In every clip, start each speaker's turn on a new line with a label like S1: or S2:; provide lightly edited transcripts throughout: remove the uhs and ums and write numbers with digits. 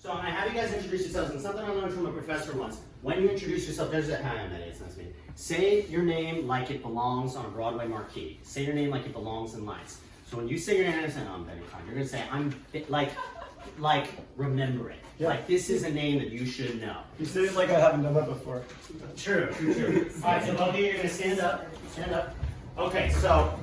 S1: So I'm going to have you guys introduce yourselves, and something I learned from a professor once. When you introduce yourself, there's a, hi, I'm Eddie, it's nice to meet you. Say your name like it belongs on a Broadway marquee. Say your name like it belongs in lights. So when you say your name, I'm saying, oh, I'm Benny Klein. You're going to say, like, remember it. Yeah. Like, this is a name that you should know.
S2: You say it like I haven't done that before.
S1: True. All right, so both of you are going to stand up. Stand up. Okay, so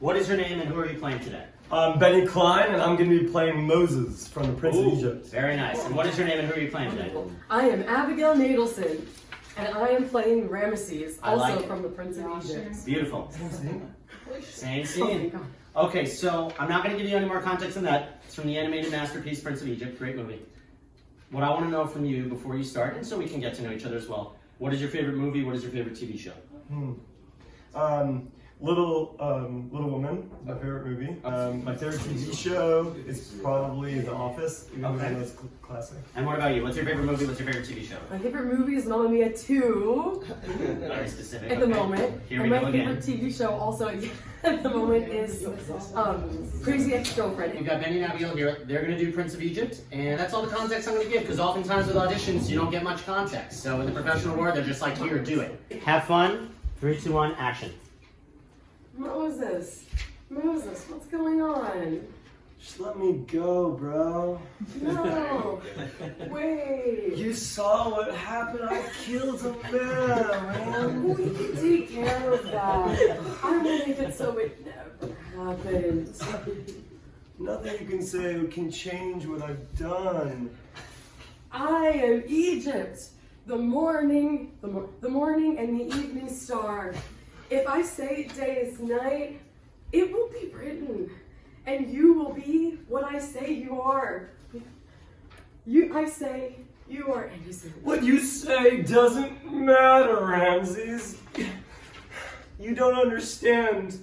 S1: what is your name and who are you playing today?
S2: I'm Benny Klein, and I'm going to be playing Moses from the Prince of Egypt.
S1: Very nice. And what is your name and who are you playing today?
S3: I am Abigail Nadelson, and I am playing Ramesses, also from the Prince of Egypt.
S1: Beautiful. Same scene. Okay, so I'm not going to give you any more context than that. It's from the animated masterpiece, Prince of Egypt. Great movie. What I want to know from you before you start, and so we can get to know each other as well, what is your favorite movie? What is your favorite TV show?
S2: Little Woman, my favorite movie. My favorite TV show is probably The Office, even though that's classic.
S1: And what about you? What's your favorite movie? What's your favorite TV show?
S3: My favorite movie is Mamma Mia 2.
S1: Very specific.
S3: At the moment.
S1: Here
S3: and
S1: we
S3: my
S1: go
S3: favorite
S1: again.
S3: TV show also at the moment is Crazy Ex-Girlfriend.
S1: We've got Benny and Abigail here. They're going to do Prince of Egypt, and that's all the context I'm going to give, because oftentimes with auditions, you don't get much context. So in the professional world, they're just like, here, do it. Have fun. 3, 2, 1, action.
S3: Moses, what's going on?
S2: Just let me go, bro.
S3: No, wait.
S2: You saw what happened. I killed a man.
S3: We can take care of that. I will make it so it never happens.
S2: Nothing you can say can change what I've done.
S3: I am Egypt, the morning and the evening star. If I say day is night, it will be written, and you will be what I say you are. I say you are, and you say
S2: what you say doesn't matter, Ramses. You don't understand.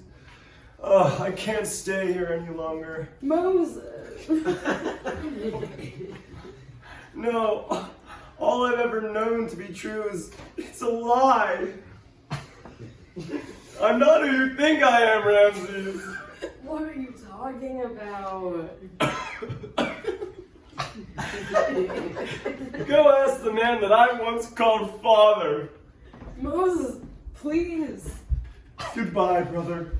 S2: I can't stay here any longer.
S3: Moses.
S2: No, all I've ever known to be true is it's a lie. I'm not who you think I am, Ramses.
S3: What are you talking about?
S2: Go ask the man that I once called father.
S3: Moses, please.
S2: Goodbye, brother.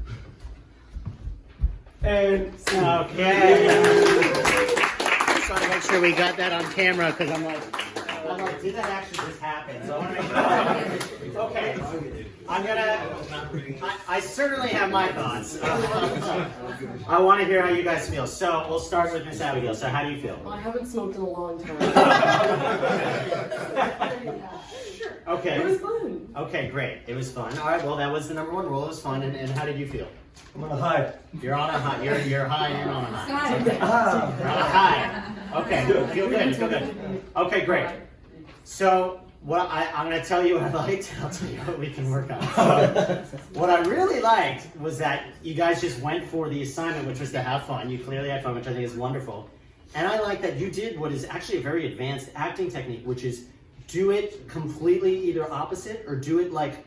S2: And
S1: Okay. Just want to make sure we got that on camera, because I'm like, did that actually just happen? So I want to make sure. Okay. I certainly have my thoughts. I want to hear how you guys feel. So we'll start with Miss Abigail. So how do you feel?
S3: Well, I haven't smoked in a long time.
S1: Okay.
S3: It was fun.
S1: Okay, great. It was fun. All right. Well, that was the #1 rule. It was fun. And how did you feel?
S2: I'm on a high.
S1: You're on a high. You're high and on a high.
S3: Good.
S1: You're on a high. Okay. Feel good. Feel good. Okay, great. So I'm going to tell you what I liked, and I'll tell you what we can work on. So, what I really liked was that you guys just went for the assignment, which was to have fun. You clearly had fun, which I think is wonderful. And I like that you did what is actually a very advanced acting technique, which is do it completely either opposite or do it like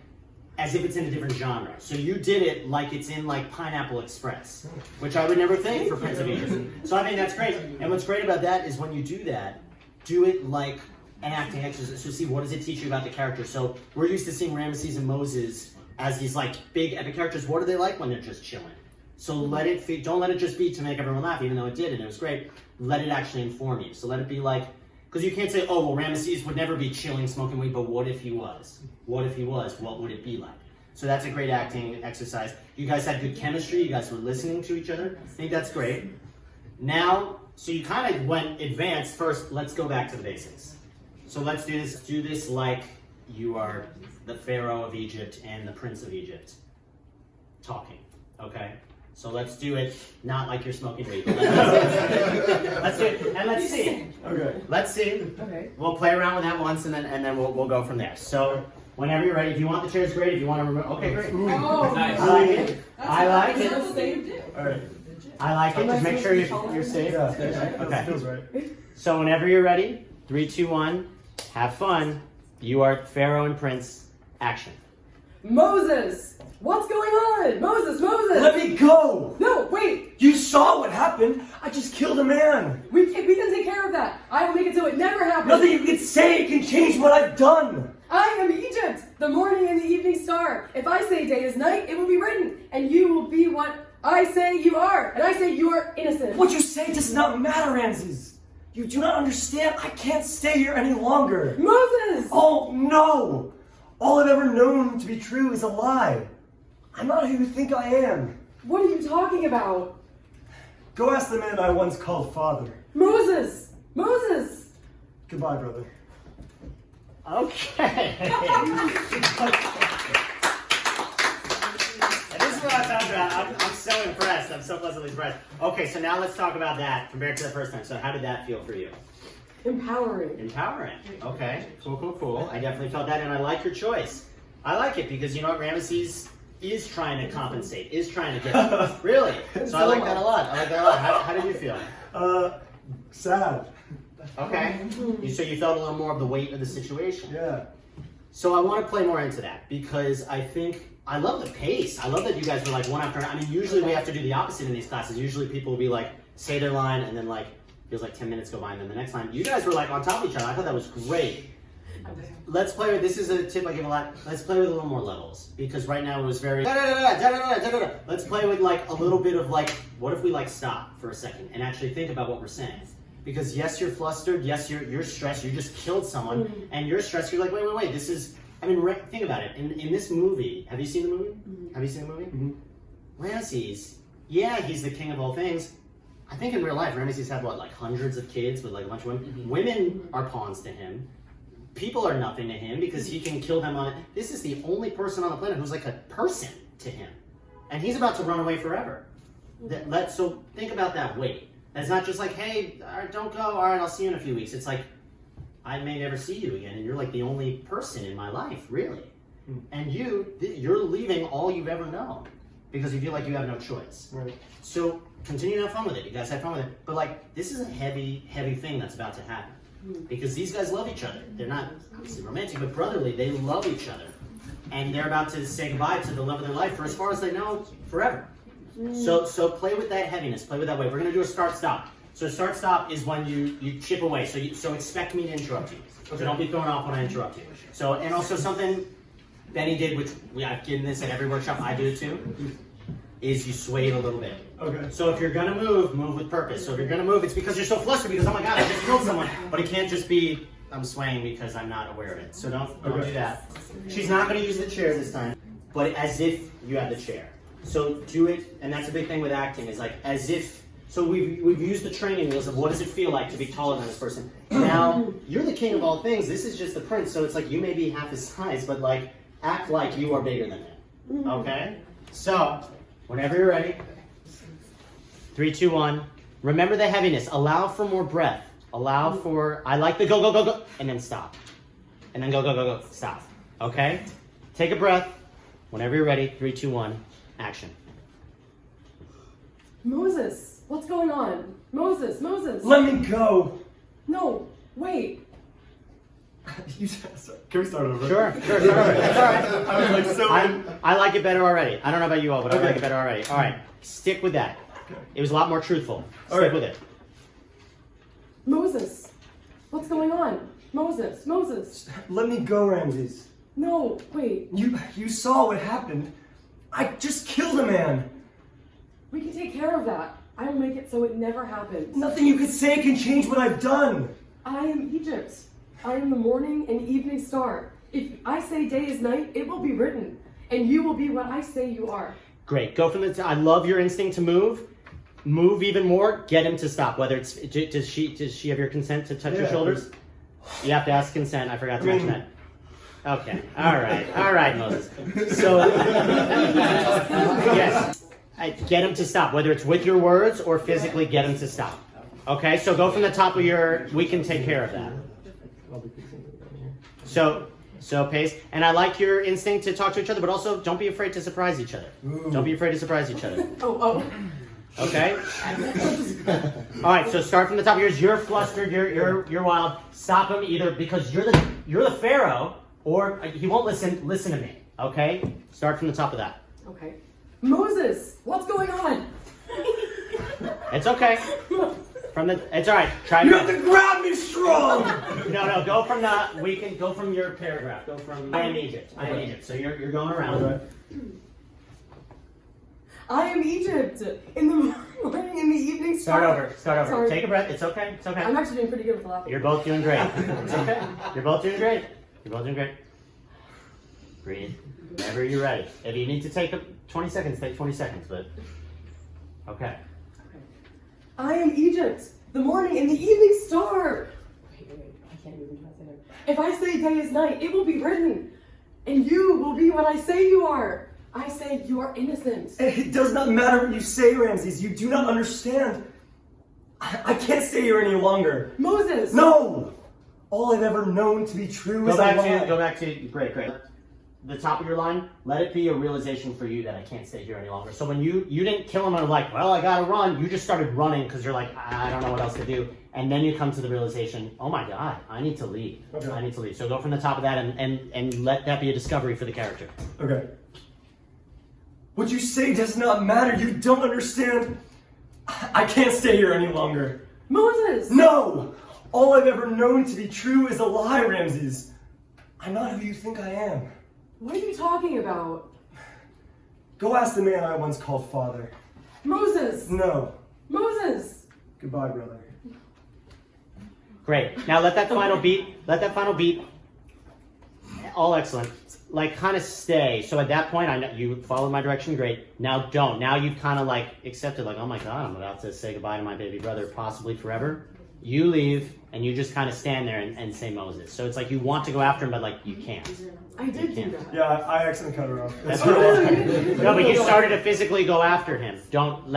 S1: as if it's in a different genre. So you did it like it's in like Pineapple Express, which I would never think for Prince of Egypt. So I think that's great. And what's great about that is when you do that, do it like an acting exercise. So see, what does it teach you about the character? So we're used to seeing Ramesses and Moses as these like big epic characters. What are they like when they're just chilling? So let it don't let it just be to make everyone laugh, even though it did and it was great. Let it actually inform you. So let it be like, because you can't say, oh, well, Ramesses would never be chilling, smoking weed, but what if he was? What if he was? What would it be like? So that's a great acting exercise. You guys had good chemistry. You guys were listening to each other. I think that's great. Now, so you kind of went advanced. First, let's go back to the basics. So let's do this. Do this like you are the Pharaoh of Egypt and the Prince of Egypt talking, okay? So let's do it not like you're smoking weed. Let's do it, and let's see.
S2: Okay.
S1: Let's see.
S3: Okay.
S1: We'll play around with that once, and then we'll go from there. So whenever you're ready, if you want the chairs, great. If you want to remove, okay, great.
S3: Oh,
S4: Nice.
S1: I like it. I like it.
S2: All right.
S1: I like it. Just make sure you're safe.
S2: Yeah.
S1: Okay.
S2: That feels right.
S1: So whenever you're ready, 3, 2, 1, have fun. You are Pharaoh and Prince. Action.
S3: Moses! What's going on? Moses!
S2: Let me go!
S3: No, wait!
S2: You saw what happened. I just killed a man.
S3: We can take care of that. I will make it so it never happens.
S2: Nothing you can say can change what I've done.
S3: I am Egypt, the morning and the evening star. If I say day is night, it will be written, and you will be what I say you are. And I say you are innocent.
S2: What you say does not matter, Ramses. You do not understand. I can't stay here any longer.
S3: Moses!
S2: Oh, no! All I've ever known to be true is a lie. I'm not who you think I am.
S3: What are you talking about?
S2: Go ask the man I once called father.
S3: Moses! Moses!
S2: Goodbye, brother.
S1: Okay. And this is what I'm talking about. I'm so impressed. I'm so pleasantly impressed. Okay, so now let's talk about that compared to the first time. So how did that feel for you?
S3: Empowering.
S1: Empowering. Okay. Cool. I definitely felt that, and I like your choice. I like it because you know what, Ramesses is trying to compensate, is trying to get really. So I like that a lot. How did you feel?
S2: Sad.
S1: Okay. So you felt a little more of the weight of the situation.
S2: Yeah.
S1: So I want to play more into that because I love the pace. I love that you guys were like one after another. I mean, usually we have to do the opposite in these classes. Usually people will be like, say their line and then like, feels like 10 minutes go by and then the next line. You guys were like on top of each other. I thought that was great. Let's play with, this is a tip I give a lot. Let's play with a little more levels because right now it was very Let's play with like a little bit of like, what if we like stop for a second and actually think about what we're saying? Because yes, you're flustered. Yes, you're stressed. You just killed someone and you're stressed. You're like, wait. This is, I mean, think about it. In this movie, have you seen the movie? Have you seen the movie? Ramses, yeah, he's the king of all things. I think in real life, Ramses had what, like hundreds of kids with like a bunch of women? Women are pawns to him. People are nothing to him because he can kill them on it. This is the only person on the planet who's like a person to him. And he's about to run away forever. So think about that weight. It's not just like, hey, all right, don't go. All right, I'll see you in a few weeks. It's like, I may never see you again. And you're like the only person in my life, really. And you're leaving all you've ever known because you feel like you have no choice.
S2: Right.
S1: So continue to have fun with it. You guys have fun with it. But like, this is a heavy thing that's about to happen. Because these guys love each other. They're not obviously romantic, but brotherly. They love each other. And they're about to say goodbye to the love of their life for as far as they know, forever. So play with that heaviness. Play with that weight. We're going to do a start-stop. So start-stop is when you chip away. So expect me to interrupt you. So don't be thrown off when I interrupt you. So, and also something Benny did, which I've given this at every workshop, I do too, is you sway it a little bit.
S2: Okay.
S1: So if you're gonna move with purpose. So if you're gonna move, it's because you're so flustered because, oh my God, I just killed someone. But it can't just be, I'm swaying because I'm not aware of it. So don't do that. She's not gonna use the chair this time, but as if you have the chair. So do it, and that's a big thing with acting, is like as if, so we've used the training wheels of what does it feel like to be taller than this person. Now, you're the king of all things, this is just the prince, so it's like you may be half his size, but like, act like you are bigger than him, okay? So, whenever you're ready, 3, 2, 1. Remember the heaviness. Allow for more breath. Allow for, I like the go, and then stop. And then go, stop. Okay? Take a breath. Whenever you're ready, 3, 2, 1, action.
S3: Moses, what's going on? Moses.
S2: Let me go.
S3: No, wait.
S2: Can we start over?
S1: Sure, start over. That's all right.
S2: I was like so.
S1: I like it better already. I don't know about you all, but I like it better already. All right, stick with that. It was a lot more truthful. Stick with it.
S3: Moses, what's going on? Moses.
S2: Let me go, Ramses.
S3: No, wait.
S2: You saw what happened. I just killed a man.
S3: We can take care of that. I will make it so it never happens.
S2: Nothing you could say can change what I've done.
S3: I am Egypt. I am the morning and evening star. If I say day is night, it will be written, and you will be what I say you are.
S1: Great. Go from the. I love your instinct to move. Move even more. Get him to stop. Whether it's does she have your consent to touch your shoulders? You have to ask consent. I forgot to mention that. Okay. All right, Moses. So yes, get him to stop. Whether it's with your words or physically, get him to stop. Okay. So go from the top of your. We can take care of that. So pace, and I like your instinct to talk to each other, but also don't be afraid to surprise each other. Don't be afraid to surprise each other.
S3: Oh.
S1: Okay. All right. So start from the top of yours. You're flustered. You're wild. Stop him either because you're the pharaoh, or he won't listen. Listen to me. Okay? Start from the top of that.
S3: Okay. Moses, what's going on?
S1: It's okay. It's all right. Try.
S2: You have to grab me strong.
S1: No. Go from we can go from your paragraph. Go from I am Egypt. I am Egypt. So you're going around.
S2: Okay.
S3: I am Egypt. In the morning, in the evening.
S1: Start over.
S3: Sorry.
S1: Take a breath. It's okay. It's okay.
S3: I'm actually doing pretty good with laughing.
S1: You're both doing great. It's okay. You're both doing great. Breathe. Whenever you're ready. If you need to take 20 seconds, take 20 seconds. But okay.
S3: I am Egypt, the morning and the evening star. Wait, I can't even translate it. If I say day is night, it will be written, and you will be what I say you are. I say you are innocent.
S2: It does not matter what you say, Ramses. You do not understand. I can't stay here any longer.
S3: Moses!
S2: No! All I've ever known to be true is a lie.
S1: Go back to, great. The top of your line, let it be a realization for you that I can't stay here any longer. So when you didn't kill him and like, well, I gotta run, you just started running because you're like, I don't know what else to do. And then you come to the realization, oh my God, I need to leave.
S2: Okay.
S1: I need to leave. So go from the top of that and let that be a discovery for the character.
S2: Okay. What you say does not matter. You don't understand. I can't stay here any longer.
S3: Moses!
S2: No! All I've ever known to be true is a lie, Ramses. I'm not who you think I am.
S3: What are you talking about?
S2: Go ask the man I once called father.
S3: Moses!
S2: No.
S3: Moses!
S2: Goodbye, brother.
S1: Great. Now let that final beat, all excellent. Like kind of stay. So at that point, I know you followed my direction, great. Now don't. Now you've kind of like accepted, like, oh my God, I'm about to say goodbye to my baby brother, possibly forever. You leave, and you just kind of stand there and say Moses. So it's like you want to go after him, but like you can't.
S3: I did do that.
S2: Yeah, I accidentally cut her off.
S1: That's right. No, but you started to physically go after him. Don't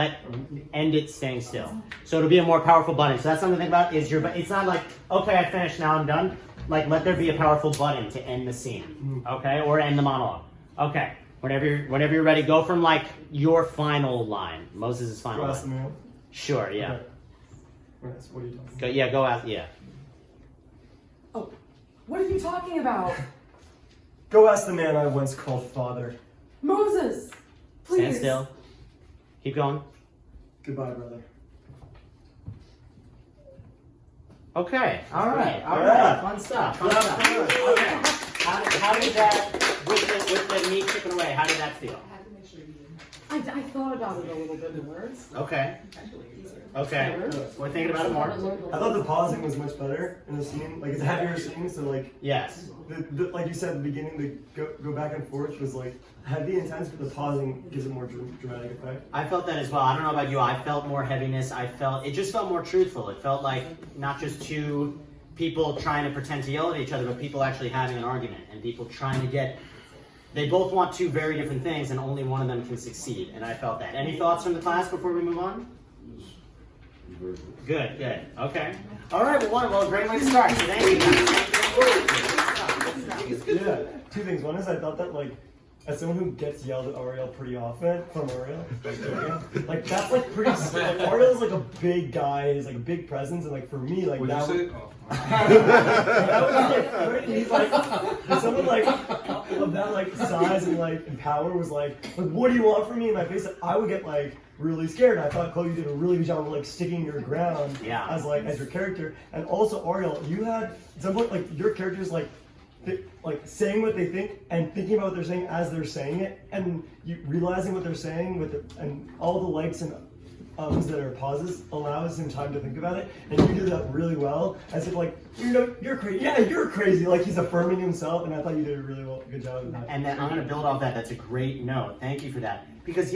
S1: end it staying still. So it'll be a more powerful button. So that's something to think about. It's not like, okay, I finished, now I'm done. Like, let there be a powerful button to end the scene, okay, or end the monologue. Okay, whenever you're ready, go from like your final line, Moses' final
S2: Go ask the
S1: line.
S2: man.
S1: Sure, yeah.
S2: Okay. Right, so what are you talking about?
S1: Go ask, yeah.
S3: Oh, what are you talking about?
S2: Go ask the man I once called father.
S3: Moses! Please.
S1: Stand still. Keep going.
S2: Goodbye, brother.
S1: Okay, all right.
S2: Yeah.
S1: Fun stuff. Okay, how did that, with the meat chipping away, how did that feel?
S3: I thought about it a little bit more.
S1: Okay. We're thinking about it more.
S2: I thought the pausing was much better in the scene. Like, it's a heavier scene, so like,
S1: Yes.
S2: like you said at the beginning, the go back and forth was like heavy, intense, but the pausing gives it more dramatic effect.
S1: I felt that as well. I don't know about you. I felt more heaviness. It just felt more truthful. It felt like not just two people trying to pretend to yell at each other, but people actually having an argument and people trying to they both want two very different things and only one of them can succeed. And I felt that. Any thoughts from the class before we move on? Good. Okay. All right, well, great way to start. So thank you guys.
S2: Yeah, two things. One is I thought that like, as someone who gets yelled at Ariel pretty often from Ariel, like that's like pretty. Like, Ariel is like a big guy. He's like a big presence, and like for me, like
S4: What'd
S2: that.
S4: you say?
S2: That was like he's like someone like of that like size and like and power was like what do you want from me? In my face, I would get like really scared. And I thought Chloe did a really good job of like sticking your ground as your character. And also Ariel, you had at some point like your characters like saying what they think and thinking about what they're saying as they're saying it, and you realizing what they're saying and all the likes and ums that are pauses allows him time to think about it, and you did that really well, as if like you're crazy. Yeah, you're crazy. Like he's affirming himself, and I thought you did a really good job of that.
S1: And then I'm going to build off that. That's a great note. Thank you for that. Because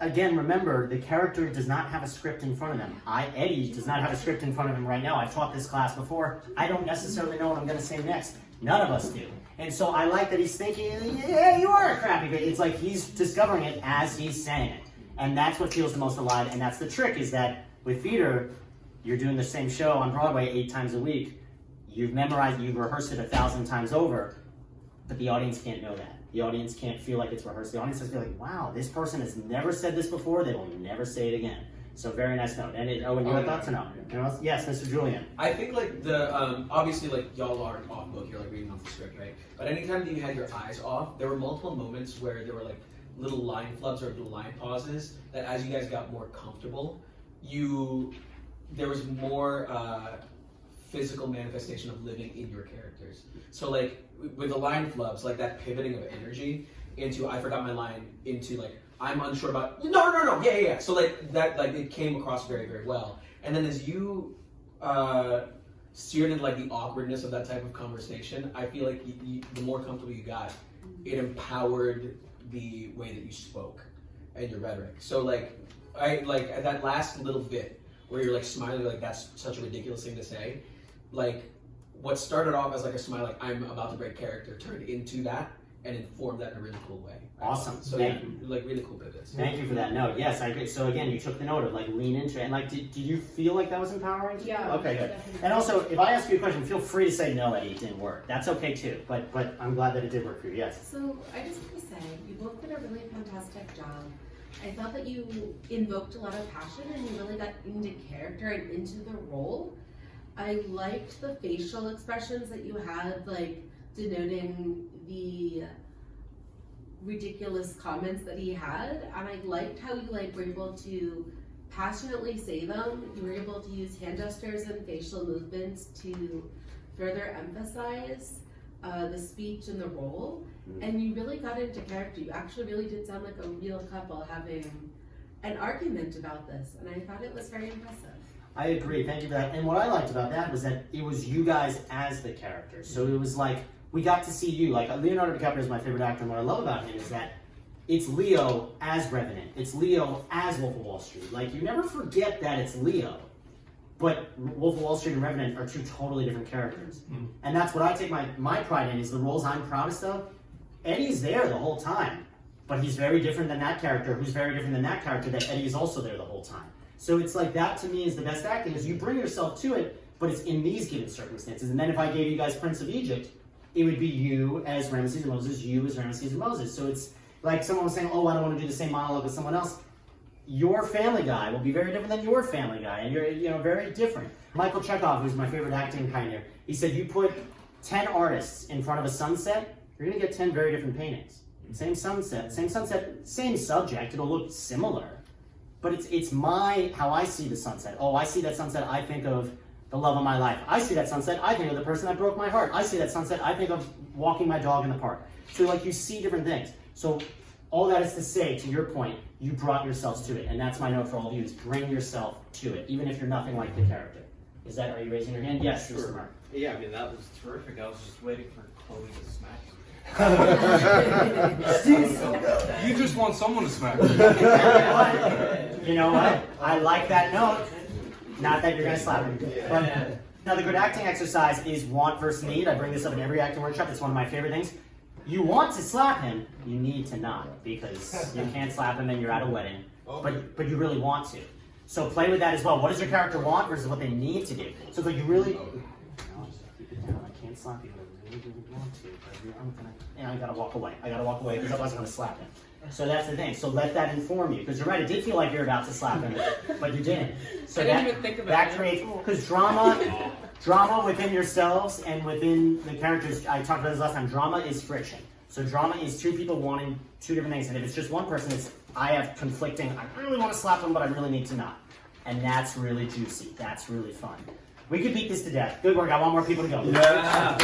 S1: again, remember, the character does not have a script in front of them. Eddie does not have a script in front of him right now. I've taught this class before. I don't necessarily know what I'm going to say next. None of us do. And so I like that he's thinking, yeah, you are a crappy bitch. It's like he's discovering it as he's saying it. And that's what feels the most alive. And that's the trick, is that with theater, you're doing the same show on Broadway 8 times a week. You've memorized, you've rehearsed it 1,000 times over, but the audience can't know that. The audience can't feel like it's rehearsed. The audience has to feel like, wow, this person has never said this before. They will never say it again. So very nice note. And Owen, you have thoughts or no? Anyone else? Yes, Mr. Julian.
S4: I think like the obviously like y'all aren't off book, you're like reading off the script, right? But anytime that you had your eyes off, there were multiple moments where there were like little line flubs or little line pauses that as you guys got more comfortable, there was more physical manifestation of living in your characters. So like with the line flubs, like that pivoting of energy into I forgot my line into like I'm unsure about no yeah. So like that like it came across very, very well. And then as you steered into like the awkwardness of that type of conversation, I feel like the more comfortable you got, it empowered the way that you spoke and your rhetoric. So like I like that last little bit where you're like smiling like that's such a ridiculous thing to say, like what started off as like a smile like I'm about to break character turned into that and informed that in a really cool way.
S1: Awesome.
S4: So
S1: Thank
S4: yeah, like really cool pivots.
S1: Thank you for that note. Yes, I agree. So again, you took the note of like lean into it, and like, did you feel like that was empowering?
S5: Yeah.
S1: Okay, good.
S5: Definitely.
S1: And also, if I ask you a question, feel free to say no, Eddie, it didn't work. That's okay too. But I'm glad that it did work for you. Yes.
S5: So I just want to say, you both did a really fantastic job. I thought that you invoked a lot of passion and you really got into character and into the role. I liked the facial expressions that you had, like denoting the ridiculous comments that he had, and I liked how you like were able to passionately say them. You were able to use hand gestures and facial movements to further emphasize the speech and the role, and you really got into character. You actually really did sound like a real couple having an argument about this, and I thought it was very impressive.
S1: I agree. Thank you for that. And what I liked about that was that it was you guys as the characters. So it was like we got to see you. Like Leonardo DiCaprio is my favorite actor, and what I love about him is that it's Leo as Revenant. It's Leo as Wolf of Wall Street. Like you never forget that it's Leo. But Wolf of Wall Street and Revenant are two totally different characters. And that's what I take my pride in, is the roles I'm proudest of. Eddie's there the whole time, but he's very different than that character, who's very different than that character, that Eddie is also there the whole time. So it's like that to me is the best acting, is you bring yourself to it, but it's in these given circumstances. And then if I gave you guys Prince of Egypt, it would be you as Ramesses and Moses, you as Ramesses and Moses. So it's like someone was saying, oh, I don't want to do the same monologue as someone else. Your Family Guy will be very different than your Family Guy, and you're very different. Michael Chekhov, who's my favorite acting pioneer, he said you put 10 artists in front of a sunset, you're gonna get 10 very different paintings. Same sunset, same subject, it'll look similar, but it's how I see the sunset. Oh, I see that sunset, I think of the love of my life. I see that sunset, I think of the person that broke my heart. I see that sunset, I think of walking my dog in the park. So like you see different things. So all that is to say, to your point, you brought yourselves to it, and that's my note for all of you, is bring yourself to it, even if you're nothing like the character. Are you raising your hand? Yes,
S6: Sure.
S1: Mr. Mark.
S6: Yeah, I mean, that was terrific. I was just waiting for Chloe to smack you.
S7: You just want someone to smack.
S1: You know what? I like that note. Not that you're going to slap him. But another good acting exercise is want versus need. I bring this up in every acting workshop. It's one of my favorite things. You want to slap him, you need to not, because you can't slap him and you're at a wedding. But you really want to. So play with that as well. What does your character want versus what they need to do? So it's like you really, no, just keep it down. I can't slap you, but I really want to. I gotta walk away. Because otherwise I'm gonna slap him. So that's the thing. So let that inform you, because you're right. It did feel like you're about to slap him, but you didn't. So
S5: I didn't even think about
S1: that
S5: it.
S1: creates, because drama within yourselves and within the characters. I talked about this last time. Drama is friction. So drama is two people wanting two different things, and if it's just one person, it's I have conflicting. I really want to slap them, but I really need to not. And that's really juicy. That's really fun. We could beat this to death. Good work. I want more people to go.
S6: Yeah.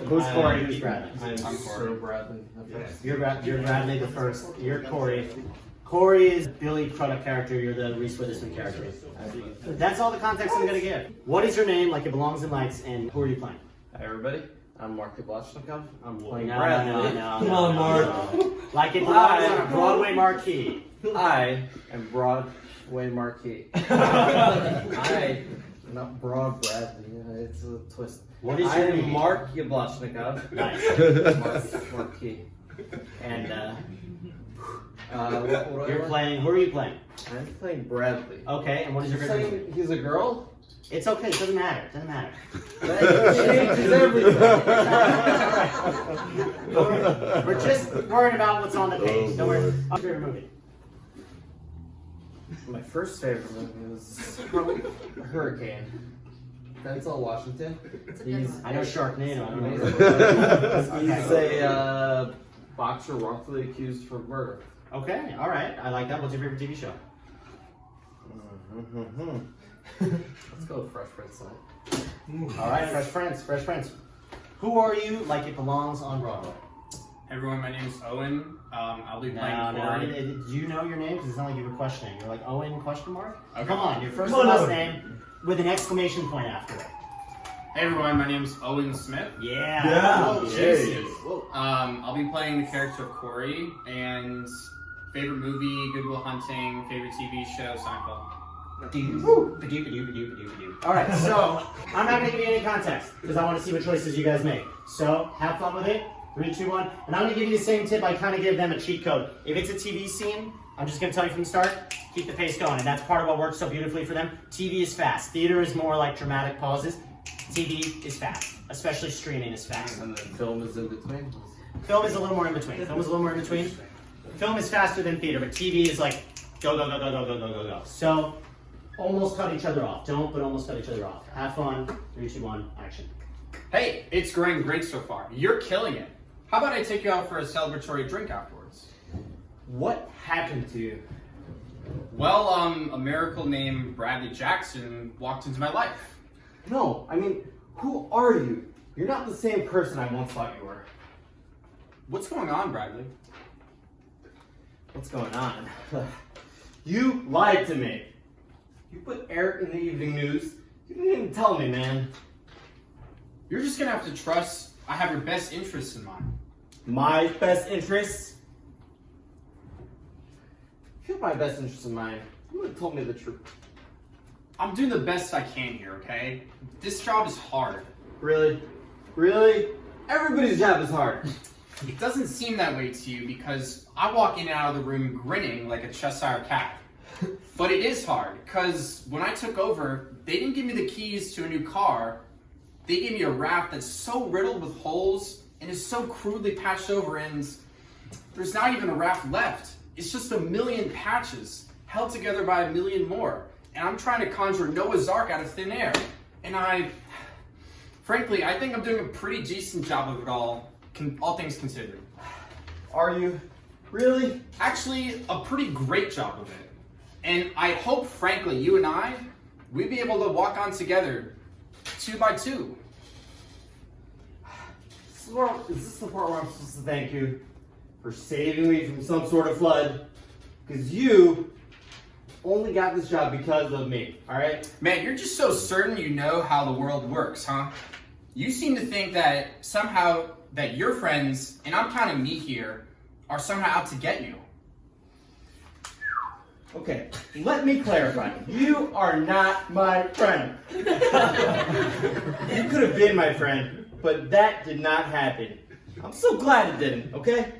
S1: Who's Corey? Who's Bradley?
S6: I'm Corey. Bradley.
S1: You're Bradley the first. You're Corey. Corey is Billy Crudup character. You're the Reese Witherspoon character. That's all the context I'm going to give. What is your name, like it belongs in lights, and who are you playing?
S6: Hi, everybody. I'm Mark Blachnikov. I'm playing
S1: No.
S6: Come on, Mark.
S1: Like it belongs on a Broadway marquee.
S6: I am Broadway Marquee. I am not Broad Bradley. It's a twist.
S1: What is
S6: I
S1: your
S6: am
S1: name?
S6: Mark Blachnikov.
S1: Nice.
S6: Mark Marquee.
S1: And
S6: What
S1: you're playing. Who are you playing?
S6: I'm playing Bradley.
S1: Okay. And what is your
S6: You're
S1: favorite?
S6: saying he's a girl?
S1: It's okay. It doesn't matter. It doesn't matter.
S6: That changes everything.
S1: We're just worried about what's on the page. Don't worry. I'll do your movie.
S6: My first favorite movie was probably Hurricane. Denzel Washington.
S5: It's a good one.
S1: I know Sharknado.
S6: He's a boxer wrongfully accused for murder.
S1: Okay, all right. I like that. What's your favorite TV show?
S6: Let's go with Fresh Prince then.
S1: All right, Fresh Prince, Fresh Prince. Who are you like it belongs on Broadway?
S7: Everyone, my name's Owen. I'll be playing
S1: No,
S7: Corey.
S1: do you know your name? Because it's not like you were questioning. You're like, Owen, question mark?
S7: Okay.
S1: Come on, your first
S2: Come
S1: and
S2: on,
S1: last
S2: Owen.
S1: name with an exclamation point after it.
S7: Hey everyone, my name's Owen Smith.
S1: Yeah.
S2: Yeah.
S1: Oh,
S2: There he
S1: Jesus.
S2: is.
S7: I'll be playing the character of Corey, and favorite movie, Good Will Hunting, favorite TV show, Seinfeld.
S1: All right, so I'm not going to give you any context because I want to see what choices you guys make. So have fun with it. 3, 2, 1. And I'm going to give you the same tip I kind of give them a cheat code. If it's a TV scene, I'm just going to tell you from the start, keep the pace going. And that's part of what works so beautifully for them. TV is fast. Theater is more like dramatic pauses. TV is fast, especially streaming is fast.
S6: And then film is in between.
S1: Film is a little more in between. Film is faster than theater, but TV is like go, go, go, go, go, go, go, go, go. So almost cut each other off. Don't, but almost cut each other off. Have fun. 3, 2, 1, action.
S7: Hey, it's going great so far. You're killing it. How about I take you out for a celebratory drink afterwards?
S6: What happened to you?
S7: Well, a miracle named Bradley Jackson walked into my life.
S6: No, I mean, who are you? You're not the same person I once thought you were.
S7: What's going on, Bradley?
S6: What's going on? You lied to me. You put Eric in the evening news. You didn't even tell me, man.
S7: You're just gonna have to trust I have your best interests in mind.
S6: My best interests? If you had my best interests in mind, you would have told me the truth.
S7: I'm doing the best I can here, okay? This job is hard.
S6: Really? Really? Everybody's job is hard.
S7: It doesn't seem that way to you because I walk in and out of the room grinning like a Cheshire cat. But it is hard because when I took over, they didn't give me the keys to a new car. They gave me a raft that's so riddled with holes and is so crudely patched over, and there's not even a raft left. It's just a million patches held together by a million more. And I'm trying to conjure Noah's Ark out of thin air. And frankly, I think I'm doing a pretty decent job of it all things considered.
S6: Are you? Really?
S7: Actually, a pretty great job of it. And I hope, frankly, you and we'd be able to walk on together 2 by 2.
S6: Is this the part where I'm supposed to thank you for saving me from some sort of flood? Because you only got this job because of me, alright?
S7: Man, you're just so certain you know how the world works, huh? You seem to think that somehow that your friends, and I'm counting me here, are somehow out to get you.
S6: Okay, let me clarify. You are not my friend. You could have been my friend, but that did not happen. I'm so glad it didn't, okay?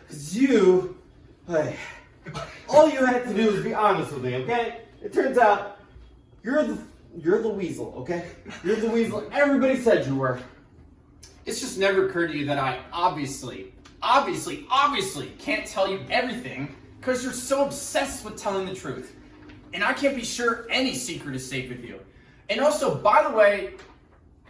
S6: Because all you had to do was be honest with me, okay? It turns out you're the weasel, okay? You're the weasel everybody said you were.
S7: It's just never occurred to you that I obviously can't tell you everything because you're so obsessed with telling the truth. And I can't be sure any secret is safe with you. And also, by the way,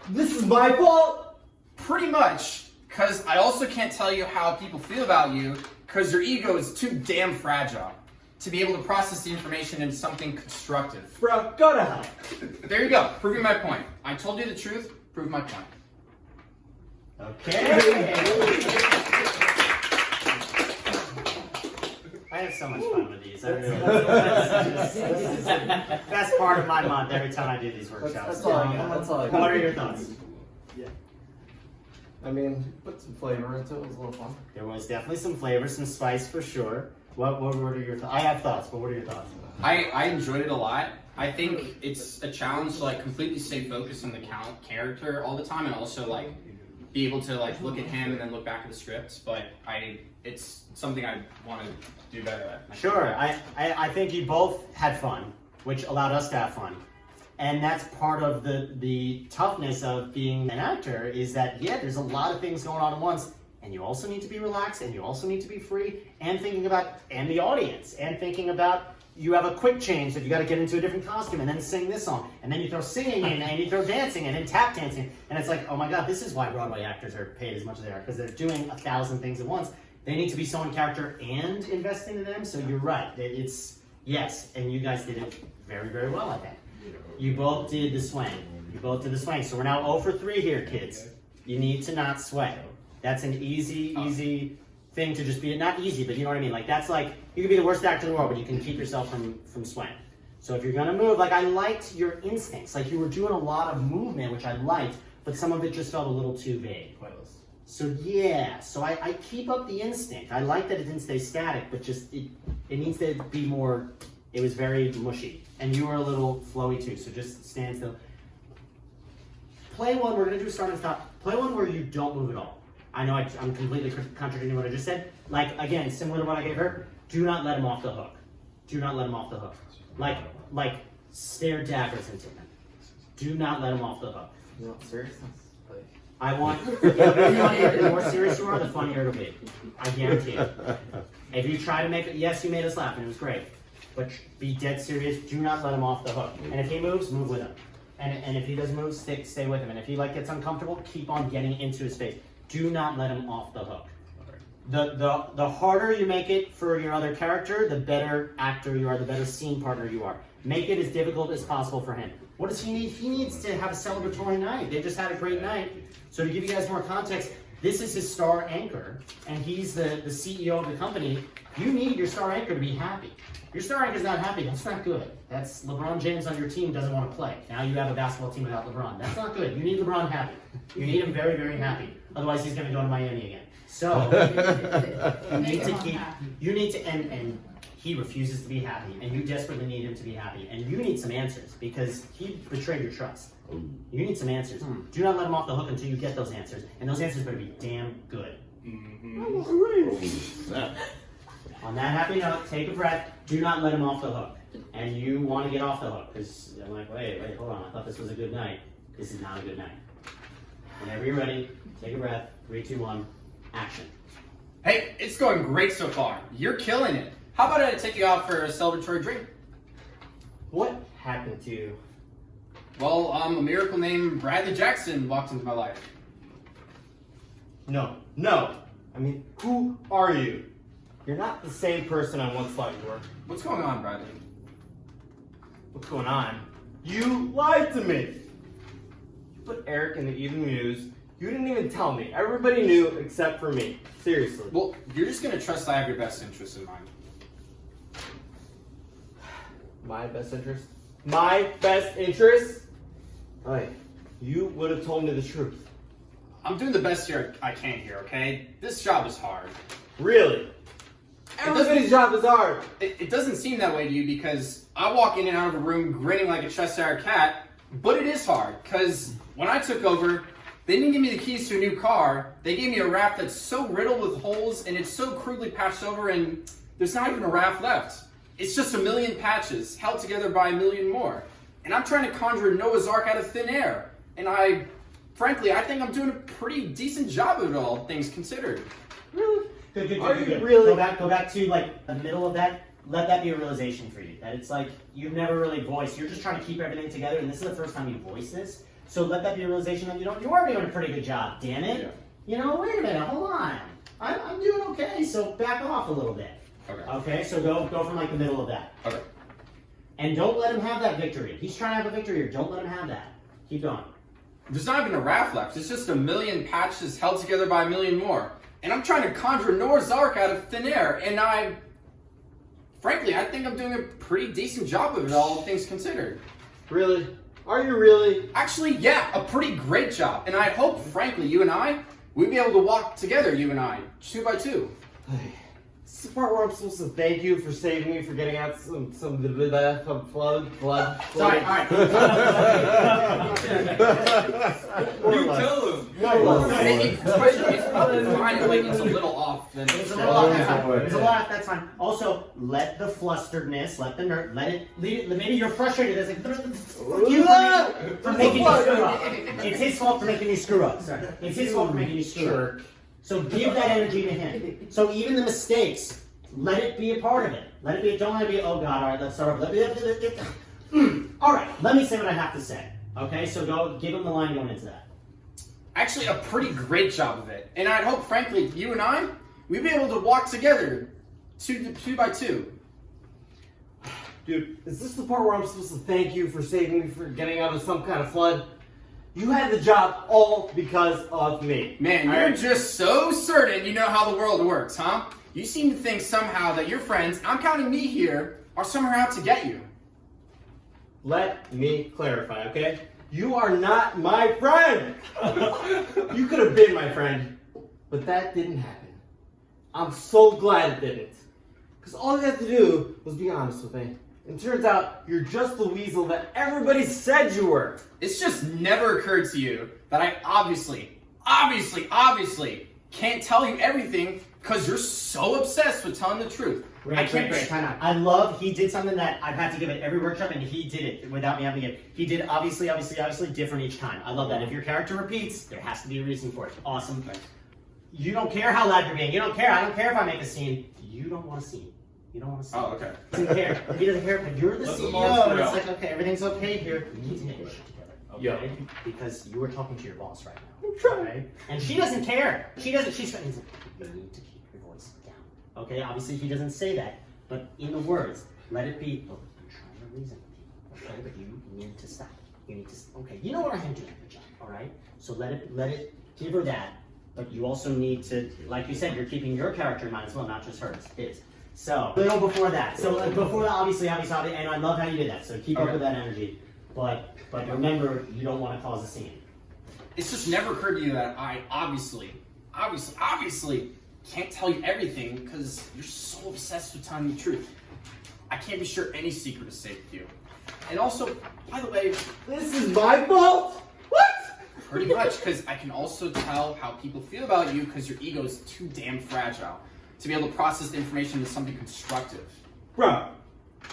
S6: This is my fault?
S7: pretty much, because I also can't tell you how people feel about you because your ego is too damn fragile to be able to process the information into something constructive.
S6: Bro, go to hell.
S7: There you go, proving my point. I told you the truth, prove my point.
S1: Okay. I have so much fun with these. I really this is the best part of my month every time I do these workshops.
S6: That's all I got. That's all I got.
S1: What are your thoughts?
S6: I mean, put some flavor into it. It was a little fun.
S1: There was definitely some flavor, some spice for sure. What are your thoughts? I have thoughts, but what are your thoughts?
S7: I enjoyed it a lot. I think it's a challenge to like completely stay focused on the character all the time, and also like be able to like look at him and then look back at the scripts. But it's something I want to do better at.
S1: Sure. I think you both had fun, which allowed us to have fun. And that's part of the toughness of being an actor is that, yeah, there's a lot of things going on at once. And you also need to be relaxed, and you also need to be free, and thinking about, and the audience, and thinking about you have a quick change that you got to get into a different costume and then sing this song, and then you throw singing in, and you throw dancing in, and tap dancing, and it's like, oh my God, this is why Broadway actors are paid as much as they are, because they're doing 1,000 things at once. They need to be so in character and investing in them. So you're right. It's yes, and you guys did it very, very well, I think. You both did the swing. You both did the swing. So we're now 0 for 3 here, kids. You need to not sway. That's an easy thing to just be, not easy, but you know what I mean? Like, that's like, you can be the worst actor in the world, but you can keep yourself from swaying. So if you're gonna move, like, I liked your instincts. Like, you were doing a lot of movement, which I liked, but some of it just felt a little too vague. So yeah, so I keep up the instinct. I like that it didn't stay static, but just, it needs to be more, it was very mushy. And you were a little flowy too, so just stand still. Play one, we're gonna do a start and stop. Play one where you don't move at all. I know I'm completely contradicting what I just said. Like, again, similar to what I gave her, do not let him off the hook. Do not let him off the hook. Like stare daggers into him. Do not let him off the hook.
S6: You know, seriously?
S1: I want, the more serious you are, the funnier it'll be. I guarantee it. If you try to make it, yes, you made us laugh and it was great, but be dead serious. Do not let him off the hook. And if he moves, move with him. And if he doesn't move, stay with him. And if he gets uncomfortable, keep on getting into his face. Do not let him off the hook. The harder you make it for your other character, the better actor you are, the better scene partner you are. Make it as difficult as possible for him. What does he need? He needs to have a celebratory night. They just had a great night. So to give you guys more context, this is his star anchor, and he's the CEO of the company. You need your star anchor to be happy. Your star anchor's not happy, that's not good. That's LeBron James on your team doesn't want to play. Now you have a basketball team without LeBron. That's not good. You need LeBron happy. You need him very, very happy. Otherwise he's going to go to Miami again. So you need to, and he refuses to be happy, and you desperately need him to be happy, and you need some answers because he betrayed your trust. You need some answers. Do not let him off the hook until you get those answers, and those answers better be damn good. On that happy note, take a breath. Do not let him off the hook, and you want to get off the hook because I'm like, wait, hold on. I thought this was a good night. This is not a good night. Whenever you're ready, take a breath. 3, 2, 1, action.
S7: Hey, it's going great so far. You're killing it. How about I take you out for a celebratory drink?
S1: What happened to you?
S7: Well, a miracle named Bradley Jackson walked into my life.
S6: No. I mean, who are you? You're not the same person I once thought you were.
S7: What's going on, Bradley?
S6: What's going on? You lied to me! You put Eric in the evening news. You didn't even tell me. Everybody knew except for me. Seriously.
S7: Well, you're just going to trust I have your best interests in mind.
S6: My best interest? My best interest? Like, you would have told me the truth.
S7: I'm doing the best here I can here, okay? This job is hard.
S6: Really? Everybody's job is hard.
S7: It doesn't seem that way to you because I walk in and out of a room grinning like a Cheshire cat, but it is hard because when I took over, they didn't give me the keys to a new car. They gave me a raft that's so riddled with holes and it's so crudely patched over and there's not even a raft left. It's just a million patches held together by a million more. And I'm trying to conjure Noah's Ark out of thin air. And frankly, I think I'm doing a pretty decent job of it all, things considered.
S1: Really? Good.
S6: Are you really?
S1: Go back to like the middle of that. Let that be a realization for you. That it's like you've never really voiced. You're just trying to keep everything together, and this is the first time you voice this. So let that be a realization that you are doing a pretty good job. Damn it!
S7: Yeah.
S1: You know, wait a minute, hold on. I'm doing okay. So back off a little bit. Okay. So go from like the middle of that.
S7: Okay.
S1: And don't let him have that victory. He's trying to have a victory here. Don't let him have that. Keep going.
S7: There's not even a raft left. It's just a million patches held together by a million more. And I'm trying to conjure Noah's Ark out of thin air. And frankly, I think I'm doing a pretty decent job of it all, things considered.
S6: Really? Are you really?
S7: Actually, yeah, a pretty great job. And I hope, frankly, we'd be able to walk together, you and I, 2 by 2.
S6: This is the part where I'm supposed to thank you for saving me for getting out some blood.
S7: Sorry, alright.
S6: You tell him.
S7: It's probably fine if like, it's a little off. Then
S1: It's a little off, that's fine. It's a little off, that's fine. Also, let the flusteredness, let the nerd, let it, maybe you're frustrated. It's like, fuck you for making you screw up. It's his fault for making you screw up. Sorry. It's his fault for making you screw up. So give that energy to him. So even the mistakes, let it be a part of it. Let it be. Don't let it be. Oh God! All right, let's start over. All right, let me say what I have to say. Okay, so go give him the line going into that.
S7: Actually, a pretty great job of it. And I'd hope, frankly, you and I, we'd be able to walk together two by two.
S6: Dude, is this the part where I'm supposed to thank you for saving me from getting out of some kind of flood? You had the job all because of me.
S7: Man, you're just so certain you know how the world works, huh? You seem to think somehow that your friends, I'm counting me here, are somehow out to get you.
S6: Let me clarify, okay? You are not my friend! You could have been my friend, but that didn't happen. I'm so glad it didn't. Because all you had to do was be honest with me. And turns out you're just the weasel that everybody said you were.
S7: It's just never occurred to you that I obviously can't tell you everything because you're so obsessed with telling the truth. I can't.
S1: Time out. I love he did something that I've had to give it every workshop, and he did it without me having to give it. He did obviously different each time. I love that. If your character repeats, there has to be a reason for it. Awesome. You don't care how loud you're being. You don't care. I don't care if I make a scene. You don't want a scene. You don't want to see.
S7: Oh, okay.
S1: He doesn't care. He doesn't care, but you're the CEO, and it's like, okay, everything's okay here. You need to get your shit together, okay?
S6: Yeah.
S1: Because you are talking to your boss right now. I'm trying. Okay? And she doesn't care. She doesn't. She's like, you need to keep your voice down. Okay? Obviously, he doesn't say that, but in the words, let it be. Look, I'm trying to reason with you. Okay? But you need to stop. You need to. Okay? You know what I'm doing, good job. All right? So let it. Give her that. But you also need to, like you said, you're keeping your character in mind as well, not just hers. His. So, a little before that. So, before that, obviously, and I love how you did that. So, keep up with that energy. But remember, you don't want to cause a scene.
S7: It's just never occurred to you that I obviously can't tell you everything because you're so obsessed with telling the truth. I can't be sure any secret is safe with you. And also, by the way,
S6: This is my fault? What?
S7: pretty much because I can also tell how people feel about you because your ego is too damn fragile to be able to process the information into something constructive.
S6: Bro,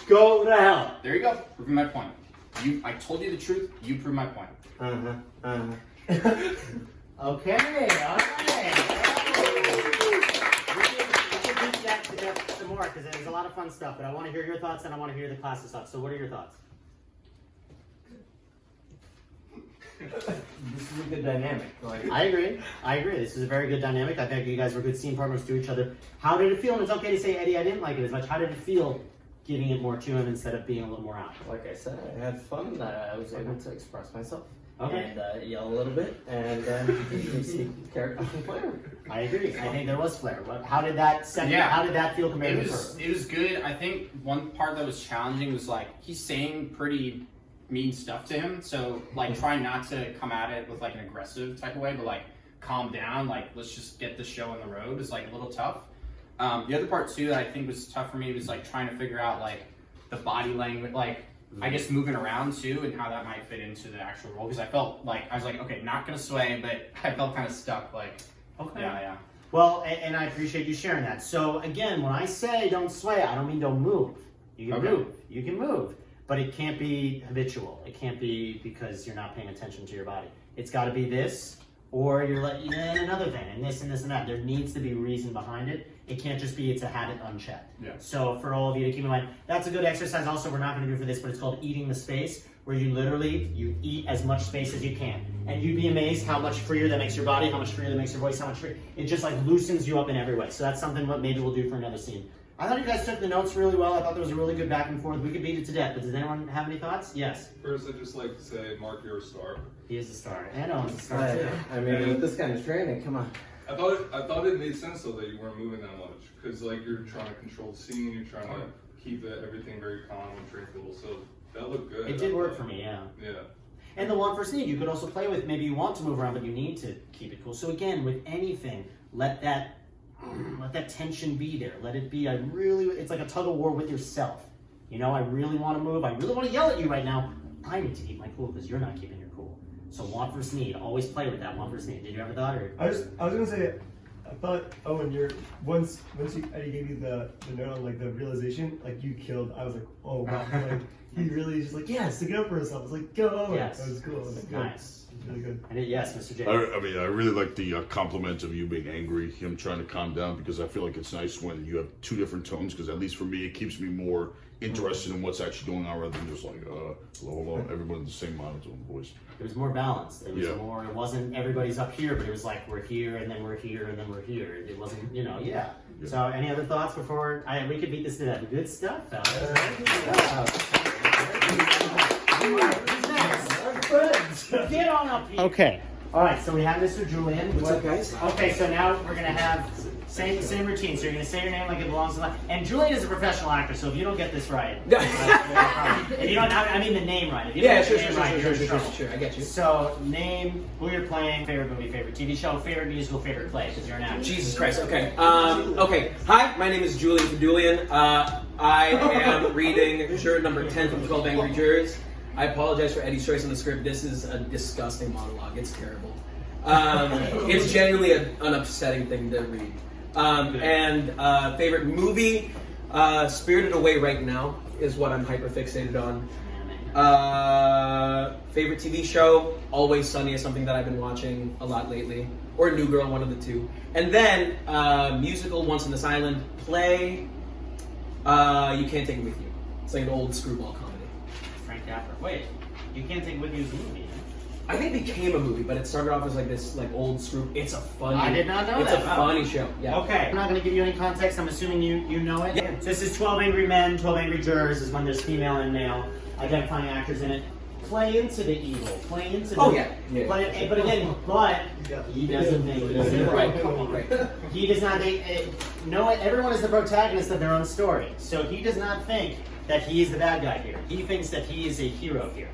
S6: go to hell.
S7: There you go, proving my point. I told you the truth, you proved my point.
S1: Okay, all right. We can beat that to death some more because there's a lot of fun stuff. But I want to hear your thoughts and I want to hear the class's thoughts. So, what are your thoughts?
S6: This is a good dynamic.
S1: I agree. This is a very good dynamic. I think you guys were good scene partners to each other. How did it feel? And it's okay to say, Eddie, I didn't like it as much. How did it feel giving it more to him instead of being a little more out?
S6: Like I said, I had fun. I was able to express myself.
S1: Okay.
S6: And yell a little bit. And see character and flair.
S1: I agree. I think there was flair. How did that How did that feel compared to her?
S7: It was good. I think one part that was challenging was like he's saying pretty mean stuff to him, so like trying not to come at it with like an aggressive type of way, but like calm down, like let's just get the show on the road is like a little tough. The other part too that I think was tough for me was like trying to figure out like the body language, like I guess moving around too and how that might fit into the actual role, because I felt like I was like, okay, not gonna sway, but I felt kind of stuck, like
S1: Okay.
S7: yeah.
S1: Well, and I appreciate you sharing that. So again, when I say don't sway, I don't mean don't move. You can move. You can move. But it can't be habitual. It can't be because you're not paying attention to your body. It's got to be this, or you're like, another thing, and this and this and that. There needs to be reason behind it. It can't just be it's a habit unchecked.
S7: Yeah.
S1: So for all of you to keep in mind, that's a good exercise also we're not going to do for this, but it's called eating the space, where you eat as much space as you can. And you'd be amazed how much freer that makes your body, how much freer that makes your voice, how much freer. It just like loosens you up in every way. So that's something what maybe we'll do for another scene. I thought you guys took the notes really well. I thought there was a really good back and forth. We could beat it to death, but does anyone have any thoughts? Yes.
S8: First, I'd just like to say, Mark, you're a star.
S1: He is a star. And Owen's a star too.
S6: I mean, with this kind of training, come on.
S8: I thought it made sense though that you weren't moving that much, because like you're trying to control the scene, you're trying to keep everything very calm and tranquil. So that looked good.
S1: It did work for me, yeah.
S8: Yeah.
S1: And the one for scene, you could also play with. Maybe you want to move around, but you need to keep it cool. So again, with anything, let that tension be there. Let it be. It's like a tug of war with yourself. You know, I really want to move. I really want to yell at you right now. I need to keep my cool because you're not keeping your cool. So want versus need. Always play with that want versus need. Did you ever thought or?
S2: I was gonna say, I thought, when once Eddie gave you the note on like the realization, like you killed. I was like, oh wow, like he really just like stick it up for himself. I was like, go.
S1: Yes.
S2: That was cool. That was good.
S1: Nice.
S2: Really good.
S1: And yes, Mr. J.
S9: I mean, I really like the compliment of you being angry, him trying to calm down, because I feel like it's nice when you have two different tones, because at least for me, it keeps me more interested in what's actually going on rather than just like, hello, everyone in the same monotone voice.
S1: It was more balanced. It was
S9: Yeah.
S1: more, it wasn't everybody's up here, but it was like we're here and then we're here and then we're here. It wasn't,
S9: Yeah.
S1: So any other thoughts before we could beat this to death? Good stuff, fellas. Get on up here. Okay. All right, so we have Mr. Julian.
S4: What's up, guys?
S1: Okay, so now we're gonna have same routine. So you're gonna say your name like it belongs to life. And Julian is a professional actor, so if you don't get this right, if you don't, I mean the name right. If you don't get the name right, you're in trouble.
S4: I get you.
S1: So name, who you're playing, favorite movie, favorite TV show, favorite musical, favorite play, because you're an actor.
S4: Jesus Christ. Okay. Okay. Hi, my name is Julian from Julian. I am reading juror number 10 from 12 Angry Jurors. I apologize for Eddie's choice on the script. This is a disgusting monologue. It's terrible. It's genuinely an upsetting thing to read. And favorite movie, Spirited Away right now is what I'm hyper fixated on. Favorite TV show, Always Sunny is something that I've been watching a lot lately. Or New Girl, one of the two. And then musical, Once on This Island. Play, You Can't Take It With You. It's like an old screwball comedy.
S1: Frank Capra. Wait, You Can't Take It With You as a movie.
S4: I think it became a movie, but it started off as like this like old screw. It's a funny.
S1: I did not know
S4: it's
S1: that.
S4: It's a funny show. Yeah.
S1: Okay. I'm not going to give you any context. I'm assuming you know it.
S4: Yeah.
S1: So this is 12 Angry Men, 12 Angry Jurors. This is when there's female and male identifying actors in it. Play into the evil. Play into the.
S4: Oh yeah.
S1: Play, but again, he doesn't think it.
S4: Right. Come on. Right.
S1: He does not think. Everyone is the protagonist of their own story. So he does not think that he is the bad guy here. He thinks that he is a hero here.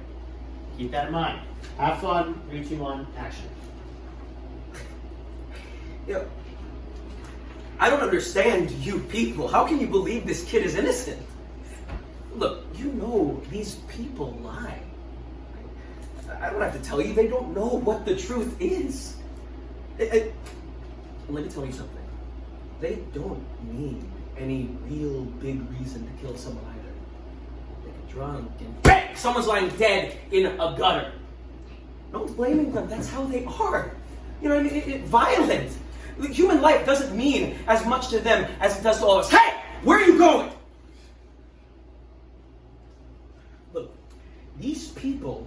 S1: Keep that in mind. Have fun. 3, 2, 1, action.
S4: Yeah. I don't understand you people. How can you believe this kid is innocent? Look, you know these people lie. I don't have to tell you, they don't know what the truth is. Let me tell you something. They don't need any real big reason to kill someone either. They get drunk and bang! Someone's lying dead in a gutter. No one's blaming them. That's how they are. You know what I mean? Violent. Human life doesn't mean as much to them as it does to all of us. Hey! Where are you going? Look, these people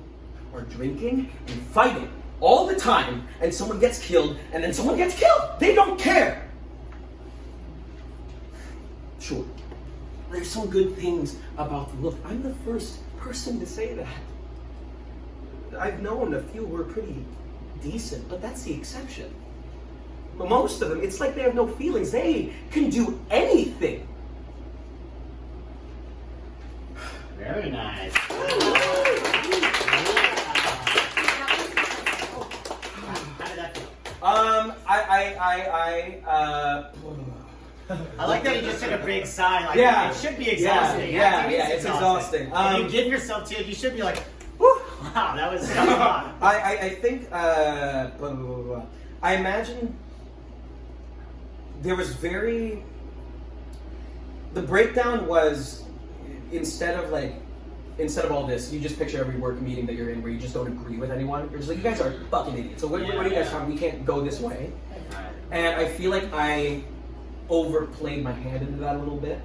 S4: are drinking and fighting all the time, and someone gets killed, and then someone gets killed. They don't care. Sure, there's some good things about the look. I'm the first person to say that. I've known a few who are pretty decent, but that's the exception. Most of them, it's like they have no feelings. They can do anything.
S1: Very nice. I like that you just took a big sigh. Like,
S4: Yeah.
S1: It should be exhausting.
S4: Yeah,
S1: It's
S4: it's exhausting.
S1: If you give yourself to it, you should be like, whew, wow, that was a lot.
S4: I think, blah, blah, blah, blah. I imagine there was the breakdown was, instead of all this, you just picture every work meeting that you're in where you just don't agree with anyone. You're just like, you guys are fucking idiots. So what are you guys talking? We can't go this way. And I feel like I overplayed my hand into that a little bit.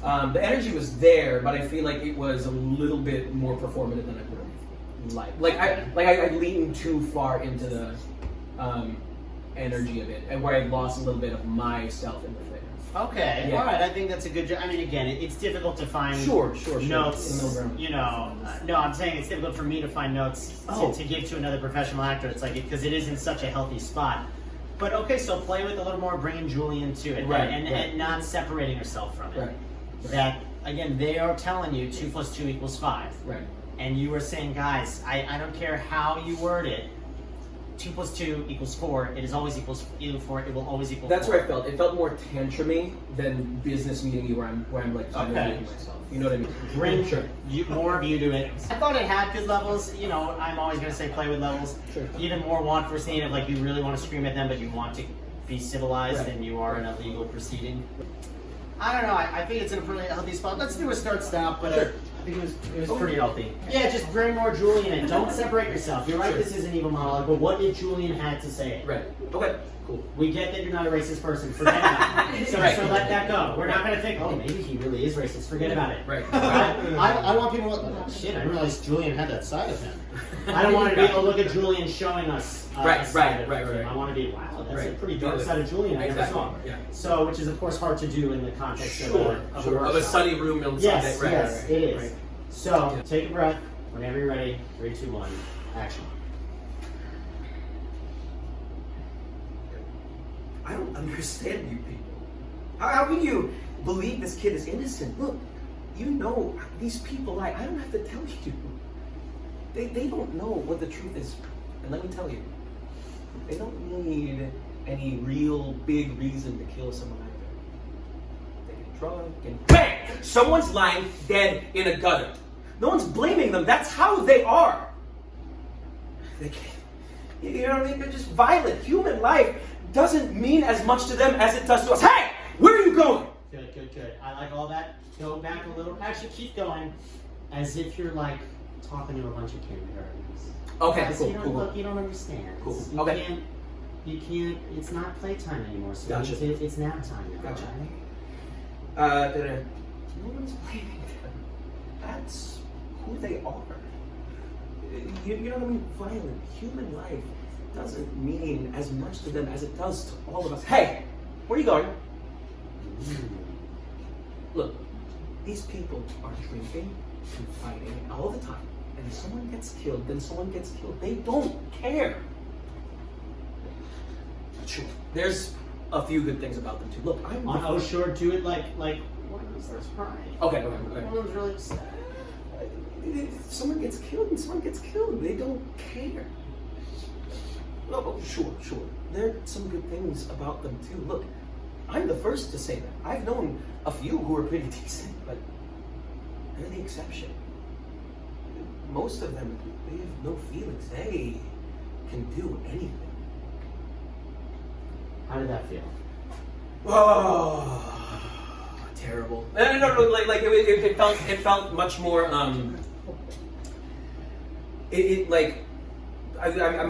S4: The energy was there, but I feel like it was a little bit more performative than I would have liked. I leaned too far into the energy of it, and where I lost a little bit of myself in the thing.
S1: Okay,
S4: Yeah.
S1: all right. I think that's a good job. I mean, again, it's difficult to find
S4: Sure.
S1: notes.
S4: In the middle ground.
S1: You know, no, I'm saying it's difficult for me to find notes to give to another professional actor. It's like because it isn't such a healthy spot. But okay, so play with a little more, bringing Julian to it,
S4: Right,
S1: and not separating yourself from it.
S4: Right.
S1: That again, they are telling you 2 + 2 = 5.
S4: Right.
S1: And you were saying, guys, I don't care how you word it. 2 + 2 = 4. It is always equals 4. It will always equal.
S4: That's
S1: 4.
S4: where I felt. It felt more tantrumy than business meeting you, where I'm like validating myself. You know what I mean?
S1: Bring
S4: Sure.
S1: more of you to it. I thought it had good levels. You know, I'm always going to say play with levels.
S4: Sure.
S1: Even more want for scene of like you really want to scream at them, but you want to be civilized
S4: Right.
S1: than you are in a legal proceeding. I don't know. I think it's in a pretty healthy spot. Let's do a start-stop, but I think it was pretty healthy. Yeah, just bring more Julian in. Don't separate yourself. You're right. This is an evil monologue, but what if Julian had to say it?
S4: Right. Okay. Cool.
S1: We get that you're not a racist person. Forget about it. So let that go. We're not going to think, oh, maybe he really is racist. Forget about it.
S4: Right.
S1: I want people to oh, shit, I didn't realize Julian had that side of him. I don't want to be able to look at Julian showing us
S4: Right,
S1: a side
S4: right.
S1: of him. I want to be, wow, that's a
S4: Right.
S1: pretty dark side of Julian I never saw.
S4: Yeah.
S1: So, which is, of course, hard to do in the context of a
S4: Of a
S1: workshop.
S4: study room on
S1: Yes,
S4: Sunday.
S1: yes, it is.
S4: Right.
S1: So, take a breath. Whenever you're ready. 3, 2, 1. Action.
S10: I don't understand you people. How can you believe this kid is innocent? Look, you know these people I don't have to tell you. They don't know what the truth is. And let me tell you, they don't need any real big reason to kill someone either. They get drunk and BANG! Someone's lying dead in a gutter. No one's blaming them. That's how they are. They can't, you know what I mean? They're just violent. Human life doesn't mean as much to them as it does to us. Hey! Where are you going?
S1: Good, good, good. I like all that. Go back a little. Actually, keep going. As if you're like talking to a bunch of kindergartners.
S10: Okay,
S1: Guys,
S10: cool,
S1: you don't,
S10: cool.
S1: Look, you don't understand.
S10: Cool.
S1: You
S10: Okay.
S1: can't, it's not playtime anymore, so
S10: Gotcha.
S1: it's nap time now.
S10: Gotcha.
S1: Right?
S10: No one's blaming them. That's who they are. You know what I mean? Violent human life doesn't mean as much to them as it does to all of us. Hey, where are you going? Look, these people are drinking and fighting all the time. And if someone gets killed, then someone gets killed. They don't care. Sure, there's a few good things about them too. Look, I'm
S1: Oh, sure. Do it like one of them starts crying.
S10: Okay.
S1: One of them's really sad.
S10: If someone gets killed and someone gets killed, they don't care. No, sure. There are some good things about them too. Look, I'm the first to say that. I've known a few who are pretty decent, but they're the exception. Most of them, they have no feelings. They can do anything.
S1: How did that feel?
S10: Oh, terrible. No, like it felt much more. I'm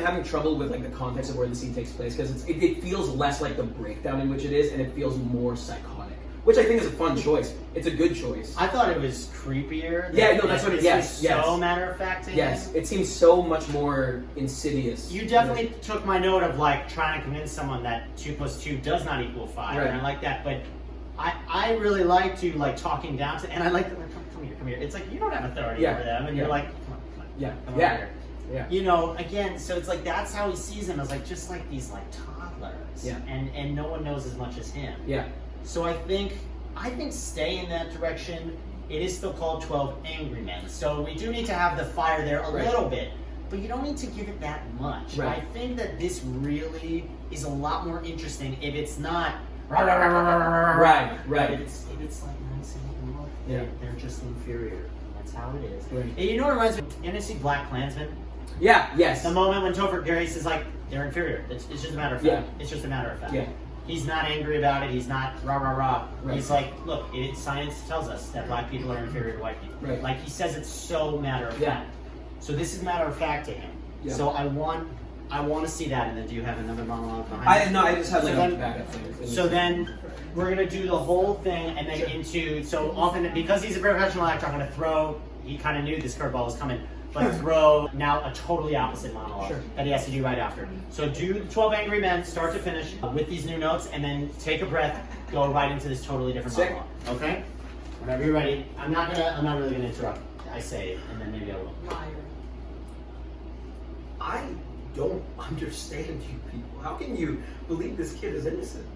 S10: having trouble with like the context of where the scene takes place because it feels less like the breakdown in which it is, and it feels more psychotic, which I think is a fun choice. It's a good choice.
S1: I thought it was creepier.
S10: Yeah, no, that's what it. Yes.
S1: So matter of fact.
S10: Yes, it seems so much more insidious.
S1: You definitely took my note of like trying to convince someone that 2 + 2 does not equal 5,
S10: Right.
S1: and I like that. But I really liked you like talking down to, and I like come here. It's like you don't have authority over them, and you're like, come on.
S10: Yeah.
S1: Come over
S10: Yeah.
S1: here.
S10: Yeah.
S1: You know, again, so it's like that's how he sees them as like just like these like toddlers.
S10: Yeah.
S1: And no one knows as much as him.
S10: Yeah.
S1: So I think stay in that direction. It is still called 12 Angry Men. So we do need to have the fire there a
S10: Right.
S1: little bit. But you don't need to give it that much.
S10: Right.
S1: I think that this really is a lot more interesting if it's not right. If it's like nice and look, they're just inferior. That's how it is.
S10: Right.
S1: And you know what reminds me? You ever see Black Klansman?
S10: Yeah. Yes.
S1: The moment when Topher Grace is like, they're inferior. It's just a matter of fact.
S10: Yeah.
S1: It's just a matter of fact.
S10: Yeah.
S1: He's not angry about it. He's not rah.
S10: Right.
S1: He's like, look, science tells us that black people are inferior to white people.
S10: Right.
S1: Like he says it's so matter of
S10: Yeah.
S1: fact. So this is matter of fact to him.
S10: Yeah.
S1: So I want to see that. And then do you have another monologue behind it?
S10: I just had like
S1: So
S10: a
S1: then-
S10: backup thing.
S1: So then we're gonna do the whole thing and then into so often because he's a professional actor, I'm gonna throw. He kind of knew this curveball was coming, but throw now a totally opposite monologue
S10: Sure.
S1: that he has to do right after. So do 12 Angry Men start to finish with these new notes, and then take a breath, go right into this totally different
S10: Sick.
S1: monologue. Okay? Whenever you're ready. I'm not really gonna interrupt. I say it, and then maybe I will.
S10: I don't understand you people. How can you believe this kid is innocent?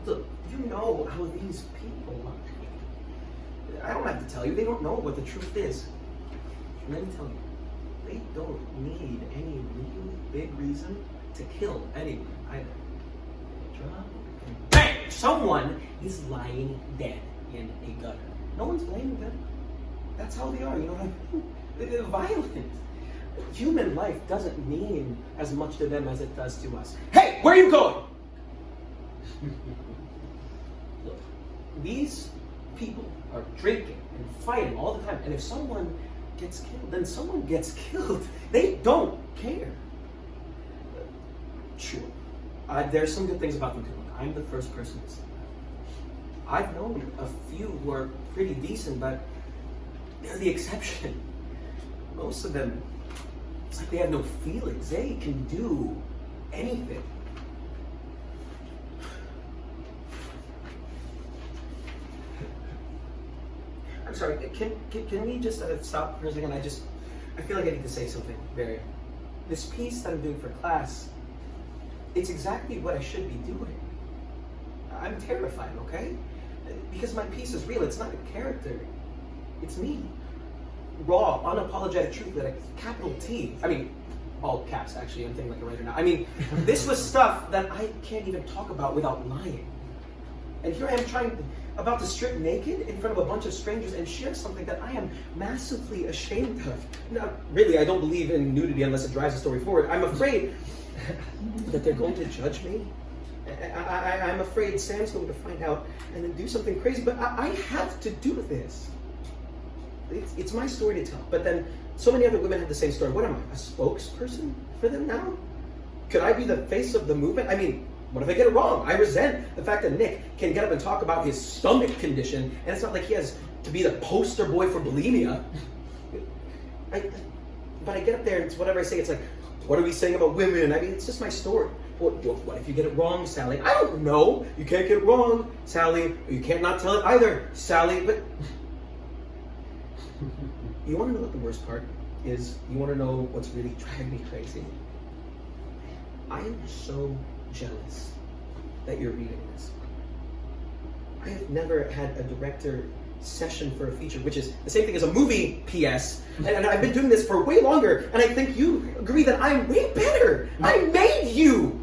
S10: Look, you know how these people are. I don't have to tell you. They don't know what the truth is. Let me tell you. They don't need any real big reason to kill anyone either. Drunk and bang! Someone is lying dead in a gutter. No one's blaming them. That's how they are, you know what I mean? They're violent. Human life doesn't mean as much to them as it does to us. Hey, where are you going? Look, these people are drinking and fighting all the time, and if someone gets killed, then someone gets killed. They don't care. Sure, there's some good things about them too. I'm the first person to say that. I've known a few who are pretty decent, but they're the exception. Most of them, it's like they have no feelings. They can do anything. I'm sorry, can we just stop for a second? I feel like I need to say something, Barry. This piece that I'm doing for class, it's exactly what I should be doing. I'm terrified, okay? Because my piece is real. It's not a character. It's me. Raw, unapologetic truth with a capital T. I mean, all caps, actually. I'm thinking like a writer now. I mean, this was stuff that I can't even talk about without lying. And here I am about to strip naked in front of a bunch of strangers and share something that I am massively ashamed of. Now, really, I don't believe in nudity unless it drives the story forward. I'm afraid that they're going to judge me. I'm afraid Sam's going to find out and then do something crazy, but I have to do this. It's my story to tell. But then so many other women have the same story. What am I, a spokesperson for them now? Could I be the face of the movement? I mean, what if I get it wrong? I resent the fact that Nick can get up and talk about his stomach condition, and it's not like he has to be the poster boy for bulimia. But I get up there and it's whatever I say, it's like, what are we saying about women? I mean, it's just my story. What if you get it wrong, Sally? I don't know. You can't get it wrong, Sally. You can't not tell it either, Sally. But you want to know what the worst part is? You want to know what's really driving me crazy? I am so jealous that you're reading this. I have never had a director session for a feature, which is the same thing as a movie PS, and I've been doing this for way longer, and I think you agree that I'm way better. I made you.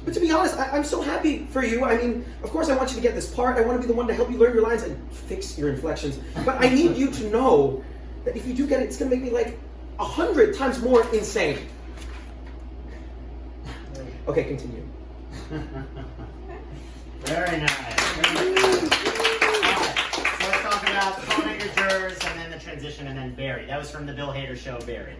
S10: But to be honest, I'm so happy for you. I mean, of course I want you to get this part. I want to be the one to help you learn your lines and fix your inflections. But I need you to know that if you do get it, it's going to make me like 100 times more insane. Okay, continue.
S1: Very nice. Very nice. So let's talk about 12 Angry Jurors and then the transition and then Barry. That was from the Bill Hader show, Barry.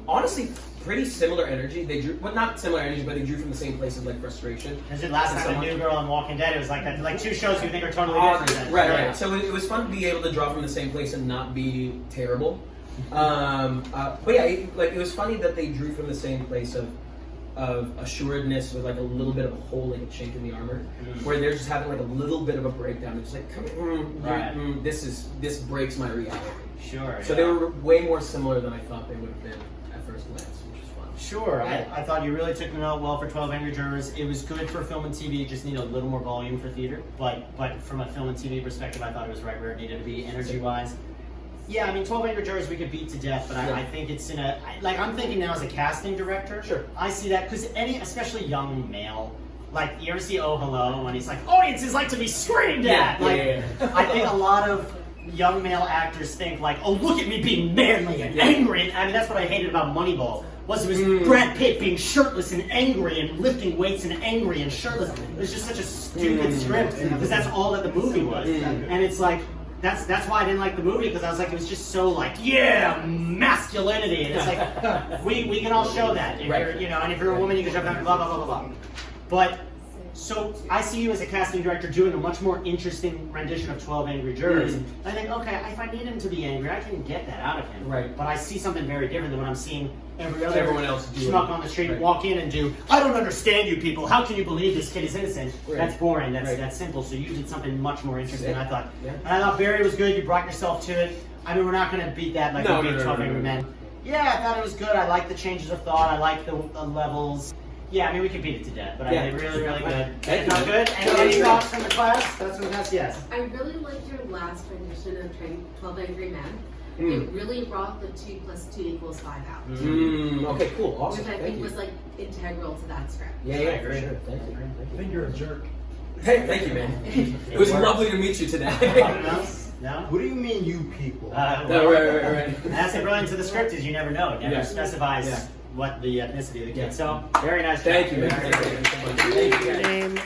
S10: Honestly, pretty similar energy. They drew, well, not similar energy, but they drew from the same places, like frustration.
S1: Is it last time a New Girl and Walking Dead? It was like that, like two shows you think are totally different.
S10: Right. So it was fun to be able to draw from the same place and not be terrible. But yeah, it was funny that they drew from the same place of assuredness with like a little bit of a hole, like a chink in the armor, where they're just having like a little bit of a breakdown. It's like, this breaks my reality.
S1: Sure.
S10: So they were way more similar than I thought they would have been at first glance, which is fun.
S1: Sure. I thought you really took them out well for 12 Angry Jurors. It was good for film and TV. It just needed a little more volume for theater. But from a film and TV perspective, I thought it was right where it needed to be, energy-wise. Yeah, I mean, 12 Angry Jurors we could beat to death, but I think it's in a... I'm thinking now as a casting director.
S10: Sure.
S1: I see that, because especially young male, like, you ever see Oh Hello, when he's like, audiences like to be screamed at! I think a lot of young male actors think, like, oh, look at me being manly and angry. I mean, that's what I hated about Moneyball. It was Brad Pitt being shirtless and angry and lifting weights and angry and shirtless. It was just such a stupid script, because that's all that the movie was. And it's like... That's why I didn't like the movie, because I was like, it was just so like, yeah, masculinity, and it's like, we can all show that. If you're, you know, and if you're a woman, you can jump out, blah blah blah blah blah. But so I see you as a casting director doing a much more interesting rendition of 12 Angry Jurors. I think, okay, if I need him to be angry, I can get that out of him.
S10: Right.
S1: But I see something very different than what I'm seeing
S10: everyone else do
S1: schmuck on the street walk in and do, I don't understand you people, how can you believe this kid is innocent? That's boring, that's simple. So you did something much more interesting, I thought. And I thought Barry was good, you brought yourself to it. I mean, we're not going to beat that like we beat 12 Angry Men. Yeah, I thought it was good. I liked the changes of thought. I liked the levels. Yeah, I mean, we could beat it to death, but I think really, really good. Not good? Any thoughts from the class? That's yes.
S5: I really liked your last rendition of 12 Angry Men. It really brought the 2 + 2 = 5 out.
S10: Okay, cool, awesome.
S5: Which I think was like integral to that script.
S10: Yeah, for sure. Thank you.
S2: I think you're a jerk.
S10: Hey, thank you, man. It was lovely to meet you today.
S1: No?
S6: What do you mean, you people?
S10: Right.
S1: That's the brilliance of the script, is you never know. It never specifies what the ethnicity of the kid. So, very nice job.
S10: Thank you, man.
S1: Thank you. Your name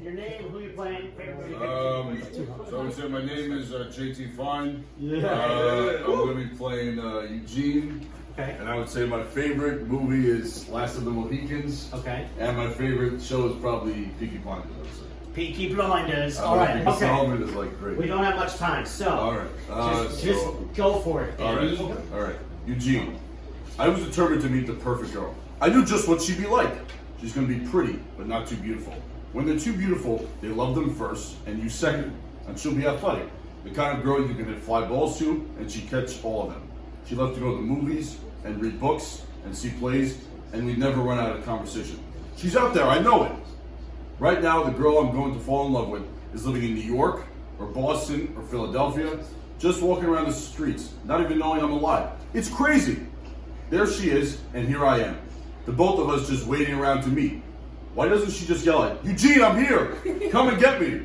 S1: your name, who you playing, favorite movie.
S9: So I would say my name is JT Fine.
S2: Yeah.
S9: I'm going to be playing Eugene.
S1: Okay.
S9: And I would say my favorite movie is Last of the Mohicans.
S1: Okay.
S9: And my favorite show is probably Peaky Blinders, I would say.
S1: Peaky Blinders.
S9: I
S1: All right.
S9: think
S1: Okay.
S9: Solomon is like great.
S1: We don't have much time, so
S9: All right.
S1: just go for it.
S9: All
S1: Baby.
S9: right. All right. Eugene. I was determined to meet the perfect girl. I knew just what she'd be like. She's going to be pretty, but not too beautiful. When they're too beautiful, they love them first, and you second, and she'll be athletic. The kind of girl you can hit fly balls to, and she'd catch all of them. She loved to go to the movies, and read books, and see plays, and we'd never run out of conversation. She's out there, I know it. Right now, the girl I'm going to fall in love with is living in New York, or Boston, or Philadelphia, just walking around the streets, not even knowing I'm alive. It's crazy. There she is, and here I am. The both of us just waiting around to meet. Why doesn't she just yell out, Eugene, I'm here! Come and get me!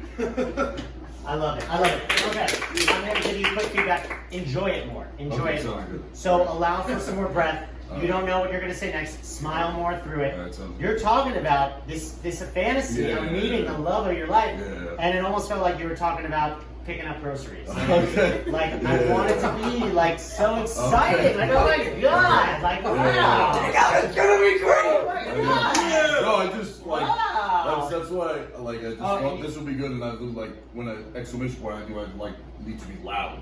S1: I love it. I love it. Okay. I'm going to give you quick feedback. Enjoy it more. Enjoy
S9: Okay,
S1: it.
S9: sounds good.
S1: So allow for some more breath. You don't know what you're going to say next. Smile more through it.
S9: Alright, sounds good.
S1: You're talking about this fantasy of
S9: Yeah.
S1: meeting the love of your life,
S9: Yeah.
S1: and it almost felt like you were talking about picking up groceries.
S9: Okay.
S1: Like I
S9: Yeah.
S1: wanted to be like so excited. Like oh my god! Like wow!
S9: Yeah.
S10: It's gonna be great.
S1: Oh my god!
S9: No, I just like
S1: Wow!
S9: that's why I just
S1: Oh,
S9: thought
S1: you-
S9: this would be good, and I was like when an exclamation point, I knew I'd like need to be loud.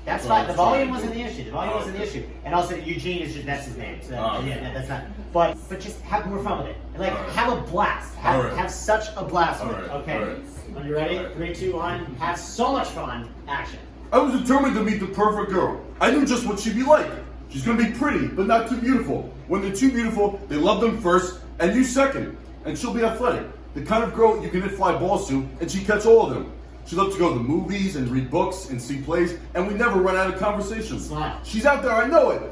S1: That's
S9: That's what I
S1: fine. The
S9: was
S1: volume
S9: trying to
S1: wasn't
S9: do.
S1: the issue. The volume
S9: Oh,
S1: wasn't the
S9: okay.
S1: issue. And also Eugene is just that's his name. So
S9: Oh, okay.
S1: yeah, that's not. But just have more fun with it. Like
S9: All right.
S1: have a blast. Have,
S9: All right.
S1: have such a blast
S9: All
S1: with it.
S9: right.
S1: Okay.
S9: All right.
S1: Are you ready?
S9: All right.
S1: 3, 2, 1. Have so much fun. Action.
S9: I was determined to meet the perfect girl. I knew just what she'd be like. She's gonna be pretty, but not too beautiful. When they're too beautiful, they love them first, and you second. And she'll be athletic. The kind of girl you can hit fly balls to, and she'd catch all of them. She loved to go to the movies and read books and see plays, and we never run out of conversations.
S1: Smile.
S9: She's out there, I know it.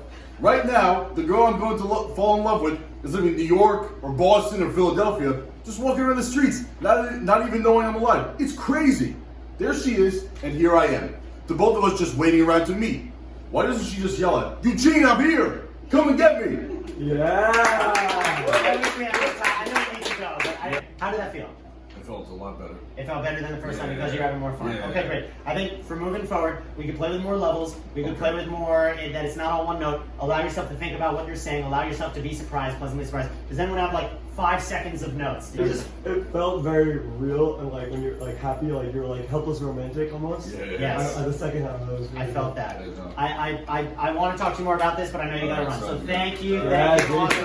S9: Right now, the girl I'm going to fall in love with is living in New York or Boston or Philadelphia, just walking around the streets, not even knowing I'm alive. It's crazy. There she is, and here I am. The both of us just waiting around to meet. Why doesn't she just yell out, Eugene, I'm here! Come and get me!
S2: Yeah.
S1: I know we need to go, but how did that feel?
S9: I felt a lot better.
S1: It felt better than the first time
S9: Yeah.
S1: because you're having more fun.
S9: Yeah.
S1: Okay, great. I think for moving forward, we could play with more levels. We could play with more that it's not all one note. Allow yourself to think about what you're saying. Allow yourself to be surprised, pleasantly surprised. Because then we're gonna have like 5 seconds of notes.
S2: It felt very real, and like when you're like happy, like you're like helpless romantic almost.
S9: Yeah.
S1: Yes.
S2: The second half of those.
S1: I felt that.
S9: I know.
S1: I want to talk to you more about this, but I know you gotta run. So
S9: Sounds good.
S1: thank you.
S2: Yeah,
S1: Thank you.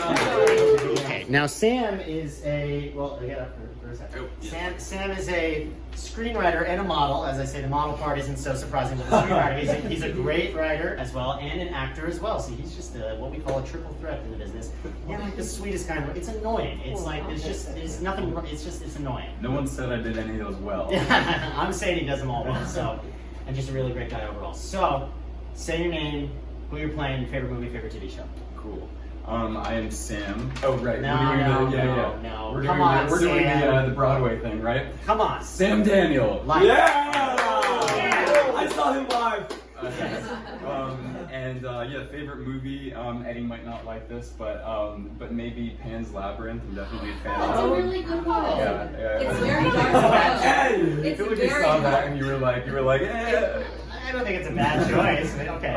S2: great.
S1: Okay. Now Sam is a well. I got up for a second.
S7: Oh, yeah.
S1: Sam is a screenwriter and a model. As I say, the model part isn't so surprising with the screenwriter. He's a great writer as well and an actor as well. So he's just what we call a triple threat in the business. And like the sweetest kind of. It's annoying. It's like there's nothing. It's annoying.
S11: No one said I did any of those well.
S1: I'm saying he does them all well. So, and just a really great guy overall. So, say your name, who you're playing, favorite movie, favorite TV show.
S11: Cool. I am Sam.
S7: Oh right.
S1: No,
S7: we're doing
S1: no,
S7: the, yeah,
S1: no,
S7: yeah.
S1: no.
S7: We're
S1: Come
S7: doing
S1: on,
S7: the, we're doing
S1: Sam.
S7: the Broadway thing, right?
S1: Come on.
S7: Sam Daniel.
S1: Like,
S2: Yeah! I saw him live.
S11: And yeah, favorite movie. Eddie might not like this, but maybe Pan's Labyrinth. I'm definitely a fan.
S5: That's a
S11: of.
S5: really good one.
S11: Yeah, yeah.
S5: It's very dark.
S11: I
S5: It's
S11: feel like you
S5: very
S11: saw that
S5: dark.
S11: and you were like, eh.
S1: I don't think it's a bad choice. But okay.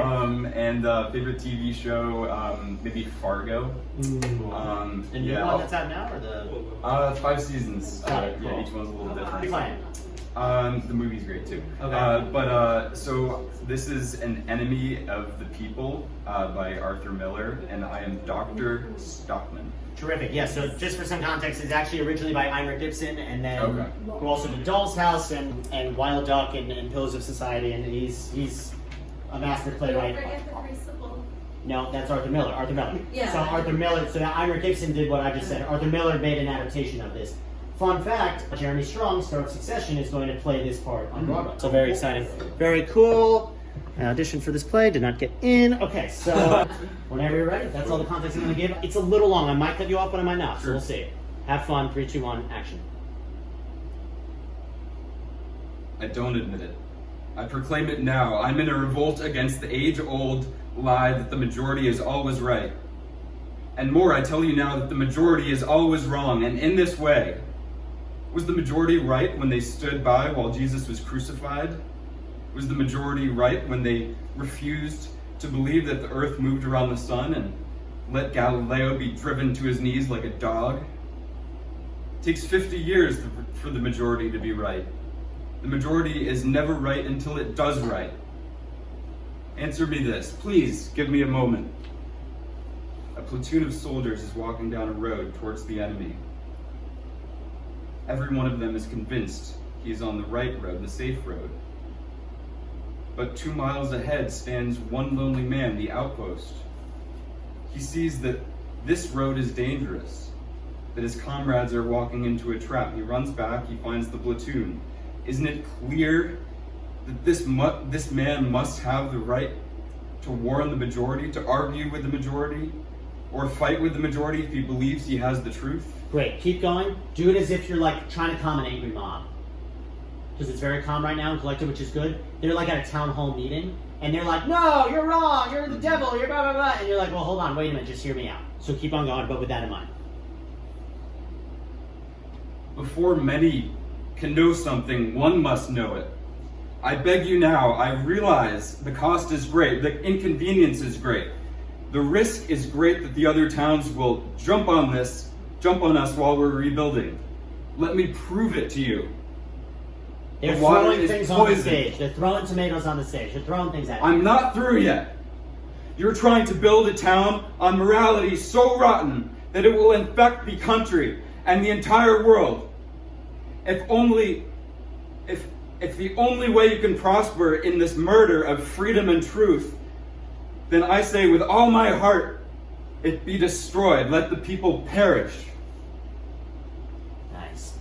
S11: And favorite TV show, maybe Fargo.
S1: the new
S11: Yeah,
S1: one that's out now, or the?
S11: 5 seasons.
S1: Got it,
S11: Yeah,
S1: cool.
S11: each one's a little
S1: Who you
S11: different.
S1: playing?
S11: The movie's great too.
S1: Okay.
S11: So this is An Enemy of the People by Arthur Miller, and I am Dr. Stockman.
S1: Terrific. Yeah. So just for some context, it's actually originally by Heinrich Ibsen, and then
S11: Okay.
S1: who also did Doll's House and Wild Duck and Pillars of Society, and he's a master
S5: Don't
S1: playwright.
S5: forget the Crucible.
S1: No, that's Arthur Miller. Arthur Miller.
S5: Yeah.
S1: So Arthur Miller. So that Heinrich Ibsen did what I just said. Arthur Miller made an adaptation of this. Fun fact: Jeremy Strong, star of Succession, is going to play this part on Broadway. So very exciting. Very cool. I auditioned for this play, did not get in. Okay, so whenever you're ready, that's all the context I'm going to give. It's a little long. I might cut you off, but I might not. So we'll see. Have fun. 3, 2, 1, action.
S11: I don't admit it. I proclaim it now. I'm in a revolt against the age-old lie that the majority is always right. And more, I tell you now that the majority is always wrong, and in this way, Was the majority right when they stood by while Jesus was crucified? Was the majority right when they refused to believe that the earth moved around the sun and let Galileo be driven to his knees like a dog? It takes 50 years for the majority to be right. The majority is never right until it does right. Answer me this. Please give me a moment. A platoon of soldiers is walking down a road towards the enemy. Every one of them is convinced he is on the right road, the safe road. But 2 miles ahead stands one lonely man, the outpost. He sees that this road is dangerous, that his comrades are walking into a trap. He runs back, he finds the platoon. Isn't it clear that this man must have the right to warn the majority, to argue with the majority, or fight with the majority if he believes he has the truth?
S1: Great, keep going. Do it as if you're like trying to calm an angry mob. Because it's very calm right now and collected, which is good. They're like at a town hall meeting, and they're like, no, you're wrong, you're the devil, you're blah, blah, blah. And you're like, well, hold on, wait a minute, just hear me out. So keep on going, but with that in mind.
S11: Before many can know something, one must know it. I beg you now, I realize the cost is great, the inconvenience is great. The risk is great that the other towns will jump on us while we're rebuilding. Let me prove it to you.
S1: They're
S11: The water
S1: throwing
S11: is
S1: things on the
S11: poison.
S1: stage. They're throwing tomatoes on the stage. They're throwing things at you.
S11: I'm not through yet. You're trying to build a town on morality so rotten that it will infect the country and the entire world. If the only way you can prosper in this murder of freedom and truth, then I say with all my heart, it be destroyed. Let the people perish.
S1: Nice.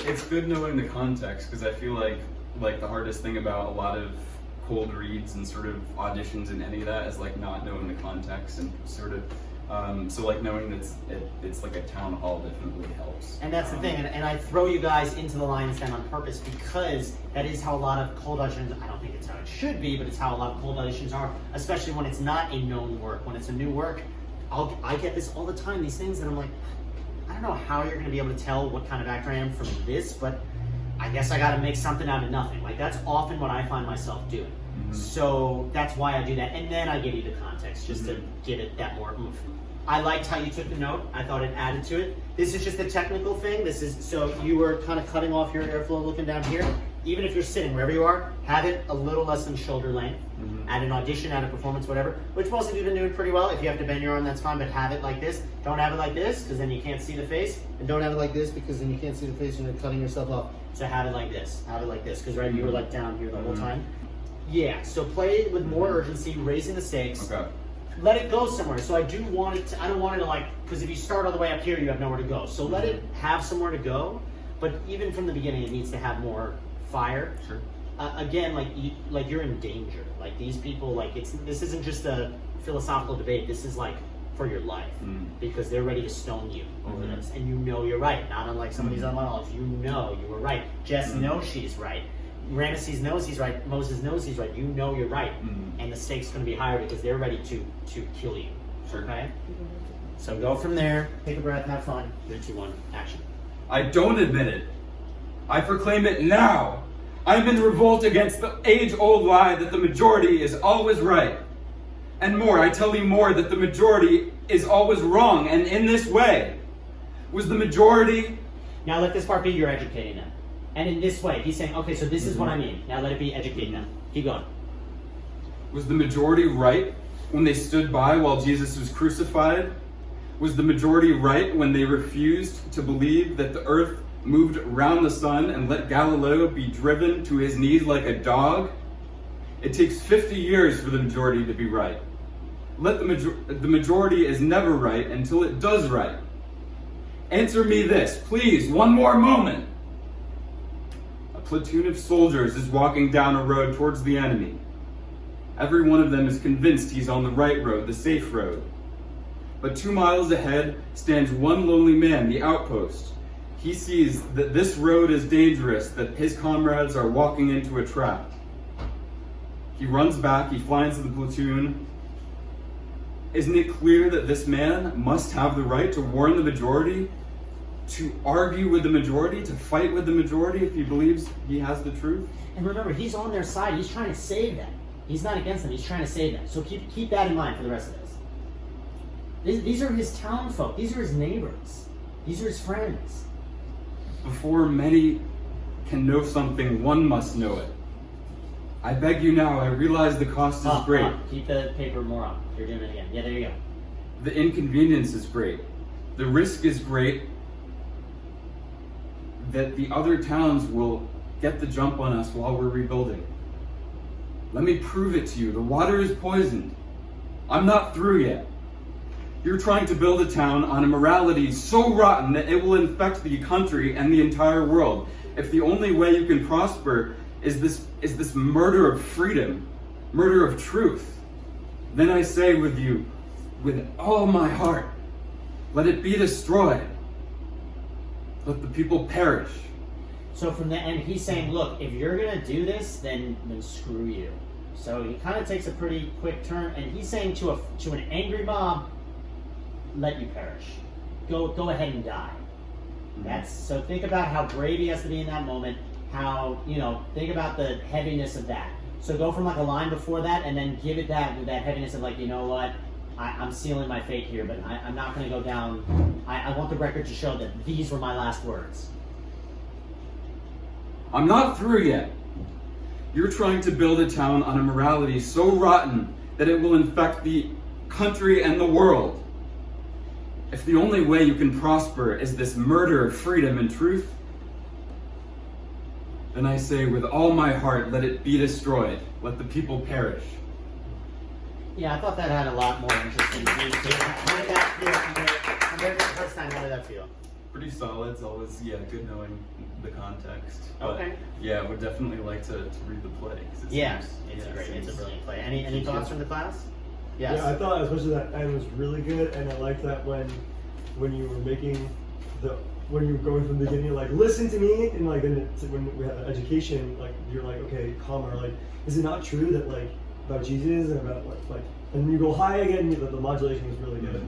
S11: It's good knowing the context, because I feel like the hardest thing about a lot of cold reads and sort of auditions and any of that is like not knowing the context and sort of so like knowing that it's like a town hall definitely helps.
S1: And that's the thing, and I throw you guys into the lion's den on purpose because that is how a lot of cold auditions, I don't think it's how it should be, but it's how a lot of cold auditions are, especially when it's not a known work. When it's a new work, I get this all the time, these things, and I'm like, I don't know how you're going to be able to tell what kind of actor I am from this, but I guess I got to make something out of nothing. Like, that's often what I find myself doing. Mm-hmm. So that's why I do that, and then I give you the context, just to give it that more oomph. I liked how you took the note. I thought it added to it. This is just a technical thing. This is, so you were kind of cutting off your airflow looking down here. Even if you're sitting, wherever you are, have it a little less than shoulder length. At an audition, at a performance, whatever, which most of you have been doing pretty well. If you have to bend your arm, that's fine, but have it like this. Don't have it like this, because then you can't see the face. And don't have it like this, because then you can't see the face and you're cutting yourself off. So have it like this. Have it like this, because right, you were like down here the whole time. Yeah, so play it with more urgency, raising the stakes.
S11: Okay.
S1: Let it go somewhere. So I do want it to, I don't want it to like, because if you start all the way up here, you have nowhere to go. So let it have somewhere to go, but even from the beginning, it needs to have more fire.
S11: Sure.
S1: Again, like you're in danger. Like these people, like this isn't just a philosophical debate. This is like for your life, because they're ready to stone you over this, and you know you're right. Not unlike some of these other monologues, you know you were right. Jess knows she's right. Ramesses knows he's right. Moses knows he's right. You know you're right, and the stakes going to be higher because they're ready to kill you.
S11: Sure.
S1: Okay. So go from there. Take a breath. Have fun. 3, 2, 1. Action.
S11: I don't admit it. I proclaim it now. I'm in revolt against the age-old lie that the majority is always right. And more, I tell you more, that the majority is always wrong. And in this way, was the majority...
S1: Now let this part be you're educating them. And in this way, he's saying, okay, so this is what I mean. Now let it be educating them. Keep going.
S11: Was the majority right when they stood by while Jesus was crucified? Was the majority right when they refused to believe that the earth moved around the sun and let Galileo be driven to his knees like a dog? It takes 50 years for the majority to be right. The majority is never right until it does right. Answer me this, please, one more moment. A platoon of soldiers is walking down a road towards the enemy. Every one of them is convinced he's on the right road, the safe road. But 2 miles ahead stands one lonely man, the outpost. He sees that this road is dangerous, that his comrades are walking into a trap. He runs back, he finds the platoon. Isn't it clear that this man must have the right to warn the majority, to argue with the majority, to fight with the majority if he believes he has the truth?
S1: And remember, he's on their side. He's trying to save them. He's not against them. He's trying to save them. So keep that in mind for the rest of this. These are his town folk. These are his neighbors. These are his friends.
S11: Before many can know something, one must know it. I beg you now, I realize the cost is great.
S1: Keep the paper more up. You're doing it again. Yeah, there you go.
S11: The inconvenience is great. The risk is great that the other towns will get the jump on us while we're rebuilding. Let me prove it to you. The water is poisoned. I'm not through yet. You're trying to build a town on a morality so rotten that it will infect the country and the entire world. If the only way you can prosper is this murder of freedom, murder of truth, then I say with you, with all my heart, let it be destroyed. Let the people perish.
S1: So from the end, he's saying, look, if you're going to do this, then screw you. So he kind of takes a pretty quick turn, and he's saying to an angry mob, let you perish. Go ahead and die. So think about how brave he has to be in that moment. How, think about the heaviness of that. So go from like a line before that, and then give it that heaviness of like, you know what, I'm sealing my fate here, but I'm not going to go down. I want the record to show that these were my last words.
S11: I'm not through yet. You're trying to build a town on a morality so rotten that it will infect the country and the world. If the only way you can prosper is this murder of freedom and truth, then I say with all my heart, let it be destroyed. Let the people perish.
S1: Yeah, I thought that had a lot more interesting things to it. How did that feel? Compared to the first time, how did that feel?
S11: Pretty solid. It's always, good knowing the context. But,
S1: Okay.
S11: Yeah, would definitely like to read the play.
S1: It's a brilliant play. Any thoughts from the class? Yes.
S2: Yeah, I thought especially that end was really good, and I liked that when you were making when you were going from the beginning, you're like, listen to me, and like then when we have education, like you're like, okay, calmer, like, is it not true that like about Jesus and about like and you go high again, the modulation was really good.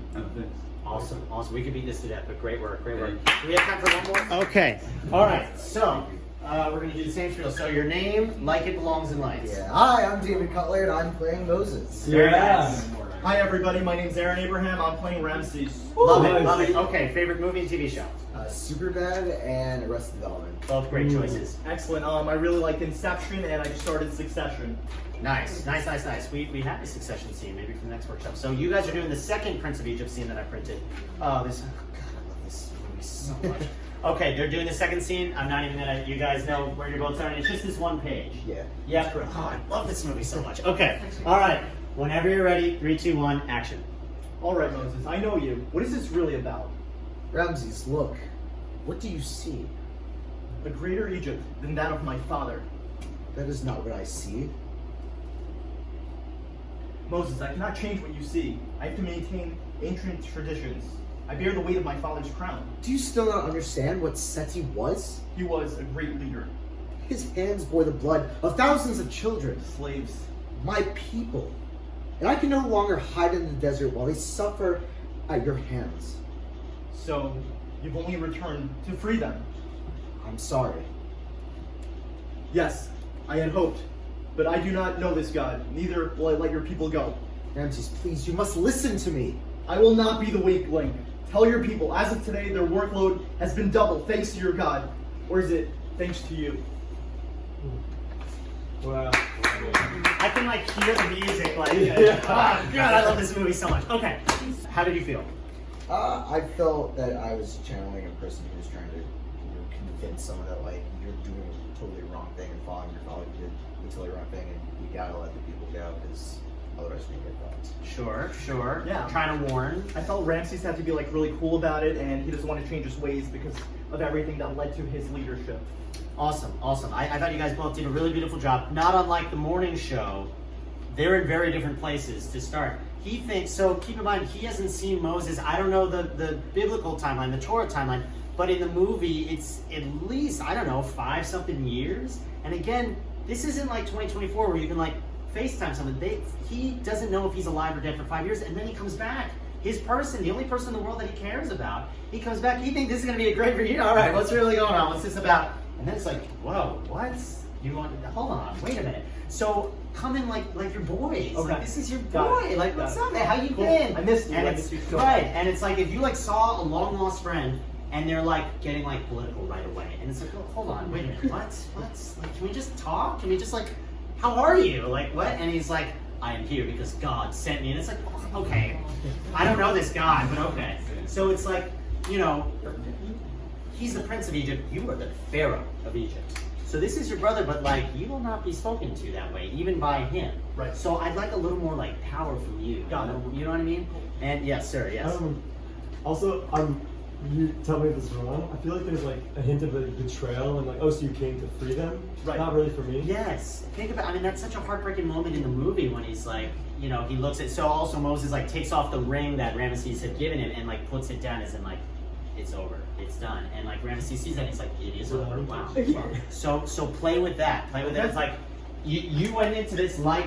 S1: Awesome. We could beat this to death, but great work. Do we have time for one more? Okay. All right. So we're gonna do the same spiel. So your name, like it belongs in lights.
S12: Yeah. Hi, I'm David Cutler, and I'm playing Moses.
S1: Very nice.
S13: Hi everybody, my name's Aaron Abraham. I'm playing Ramses.
S1: Love it. Okay, favorite movie and TV show?
S12: Superbad and Arrested Development.
S1: Both great choices.
S13: Excellent. I really liked Inception, and I just started Succession.
S1: Nice. We have a Succession scene, maybe for the next workshop. So you guys are doing the second Prince of Egypt scene that I printed. God, I love this movie so much. Okay, they're doing the second scene. I'm not even gonna, you guys know where you're both starting. It's just this one page.
S12: Yeah.
S1: Yep. Oh, I love this movie so much. Okay, all right. Whenever you're ready, 3, 2, 1, action.
S13: All right, Moses, I know you. What is this really about?
S12: Ramses, look. What do you see?
S13: A greater Egypt than that of my father.
S12: That is not what I see.
S13: Moses, I cannot change what you see. I have to maintain ancient traditions. I bear the weight of my father's crown.
S12: Do you still not understand what Seti was?
S13: He was a great leader.
S12: His hands bore the blood of thousands of children.
S13: Slaves.
S12: My people. And I can no longer hide in the desert while they suffer at your hands.
S13: So, you've only returned to free them.
S12: I'm sorry.
S13: Yes, I had hoped. But I do not know this God, neither will I let your people go.
S12: Ramses, please, you must listen to me.
S13: I will not be the weak link. Tell your people, as of today, their workload has been doubled thanks to your God. Or is it thanks to you?
S2: Wow.
S1: I can like hear the music, like, oh God, I love this movie so much. Okay, how did you feel?
S12: I felt that I was channeling a person who was trying to convince someone that like you're doing a totally wrong thing and following your father did a totally wrong thing, and you gotta let the people go because otherwise we get fucked.
S1: Sure.
S13: Yeah.
S1: Trying to warn.
S13: I felt Ramses had to be like really cool about it, and he doesn't want to change his ways because of everything that led to his leadership.
S1: Awesome. I thought you guys both did a really beautiful job. Not unlike the morning show, they're in very different places to start. He thinks, so keep in mind, he hasn't seen Moses. I don't know the biblical timeline, the Torah timeline, but in the movie, it's at least, 5-something years. And again, this isn't like 2024 where you can like FaceTime someone. He doesn't know if he's alive or dead for 5 years, and then he comes back. His person, the only person in the world that he cares about, he comes back. He thinks this is going to be a great reunion. All right, what's really going on? What's this about? And then it's like, whoa, what? You want? Hold on, wait a minute. So come in like your boys.
S13: Okay.
S1: Like, this is your
S13: Got
S1: boy.
S13: it.
S1: Like,
S13: Got
S1: what's
S13: it.
S1: up, man? How you
S13: Cool.
S1: been?
S13: I missed you.
S1: And
S13: I
S1: it's
S13: missed you so
S1: right.
S13: much.
S1: And it's like if you like saw a long lost friend and they're like getting like political right away, and it's like, oh, hold on, wait a minute, what? Like, can we just talk? Can we just like, how are you? Like what? And he's like, I am here because God sent me. And it's like, okay, I don't know this God, but okay. So it's like, you know, he's the prince of Egypt. You are the pharaoh of Egypt. So this is your brother, but like you will not be spoken to that way, even by him.
S13: Right.
S1: So I'd like a little more like power from you.
S13: Got it.
S1: You know what I mean? And yes, sir. Yes.
S2: Also, you tell me if this is wrong. I feel like there's like a hint of a betrayal and like, oh, so you came to free them?
S13: Right.
S2: Not really for me.
S1: Yes. Think about. I mean, that's such a heartbreaking moment in the movie when he's like, you know, he looks at. So also Moses like takes off the ring that Ramesses had given him and like puts it down as in like, it's over, it's done. And like Ramesses sees that, and he's like, it is over. Wow. So play with that. Play with that. It's like you went into this like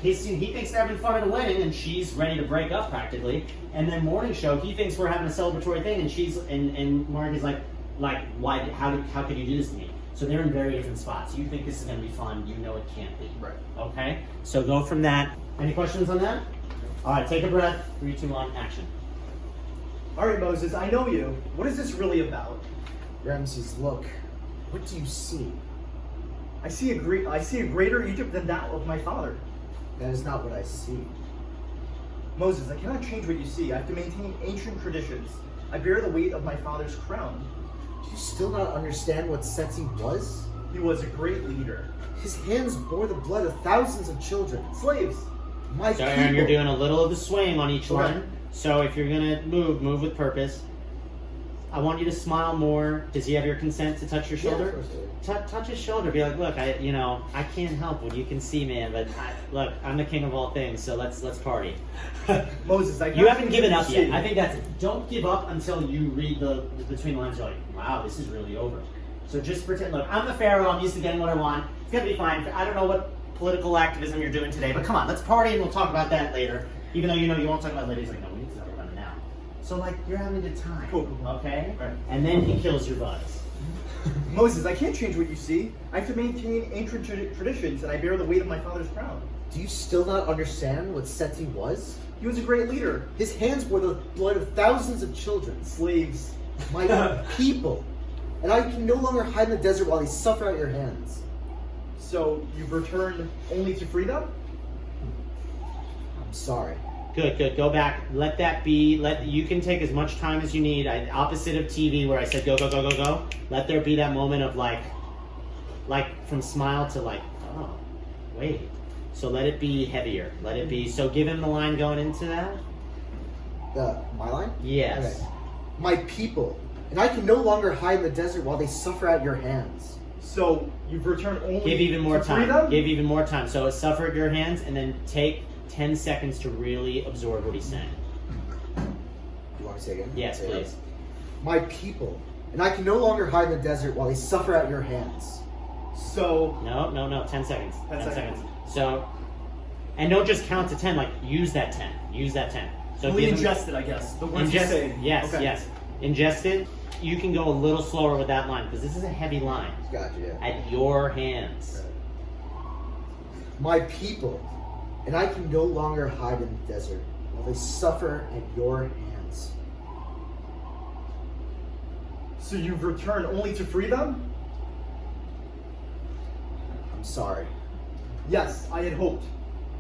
S1: he thinks they're having fun at a wedding, and she's ready to break up practically. And then morning show, he thinks we're having a celebratory thing, and she's and Mark is like why? How could you do this to me? So they're in very different spots. You think this is going to be fun, you know it can't be.
S12: Right.
S1: Okay. So go from that. Any questions on that? All right. Take a breath. 3, 2, 1. Action.
S13: All right, Moses, I know you. What is this really about?
S12: Ramses, look. What do you see?
S13: I see a greater Egypt than that of my father.
S12: That is not what I see.
S13: Moses, I cannot change what you see. I have to maintain ancient traditions. I bear the weight of my father's crown.
S12: Do you still not understand what Seti was?
S13: He was a great leader.
S12: His hands bore the blood of thousands of children.
S13: Slaves.
S12: My
S1: So
S12: people.
S1: Aaron, you're doing a little of the swaying on each
S12: Okay.
S1: one. So if you're gonna move with purpose. I want you to smile more. Does he have your consent to touch your
S12: Yeah,
S1: shoulder?
S12: of course I do.
S1: Touch his shoulder. Be like, look, I can't help what you can see, man. But look, I'm the king of all things. So let's party.
S13: Moses, I
S1: You
S13: cannot
S1: haven't
S13: change
S1: given
S13: what
S1: up
S13: you
S1: yet.
S13: see.
S1: I think that's it. Don't give up until you read the between the lines. You're like, wow, this is really over. So just pretend. Look, I'm the pharaoh. I'm used to getting what I want. It's gonna be fine. I don't know what political activism you're doing today, but come on, let's party and we'll talk about that later. Even though you know you won't talk about it later. He's like, no, we need to talk about it now. So like, you're having a good time.
S13: Cool.
S1: Okay.
S13: Right.
S1: And then he kills your buzz.
S13: Moses, I can't change what you see. I have to maintain ancient traditions, and I bear the weight of my father's crown.
S12: Do you still not understand what Seti was?
S13: He was a great leader.
S12: His hands bore the blood of thousands of children.
S13: Slaves.
S12: My people. And I can no longer hide in the desert while they suffer at your hands.
S13: So you've returned only to free them?
S12: I'm sorry.
S1: Good. Go back. Let that be. You can take as much time as you need. Opposite of TV, where I said go. Let there be that moment of like from smile to like, oh, wait. So let it be heavier. Let it be. So give him the line going into that.
S12: My line?
S1: Yes.
S12: Okay. My people. And I can no longer hide in the desert while they suffer at your hands.
S13: So you've returned only
S1: Give even more
S13: to free
S1: time.
S13: them?
S1: Give even more time. So suffer at your hands, and then take 10 seconds to really absorb what he's saying.
S12: You want to say again?
S1: Yes,
S12: Say
S1: please.
S12: it. My people. And I can no longer hide in the desert while they suffer at your hands.
S13: So
S1: No. 10 seconds.
S13: 10 seconds.
S1: So, and don't just count to 10. Like use that 10. Use that 10. So
S13: only
S1: give him-
S13: ingest it, I guess. The words you
S1: ingest.
S13: say.
S1: Yes.
S13: Okay.
S1: Yes. Ingested. You can go a little slower with that line because this is a heavy line.
S12: Gotcha, yeah.
S1: At your hands.
S12: My people. And I can no longer hide in the desert while they suffer at your hands.
S13: So you've returned only to free them?
S12: I'm sorry.
S13: Yes, I had hoped.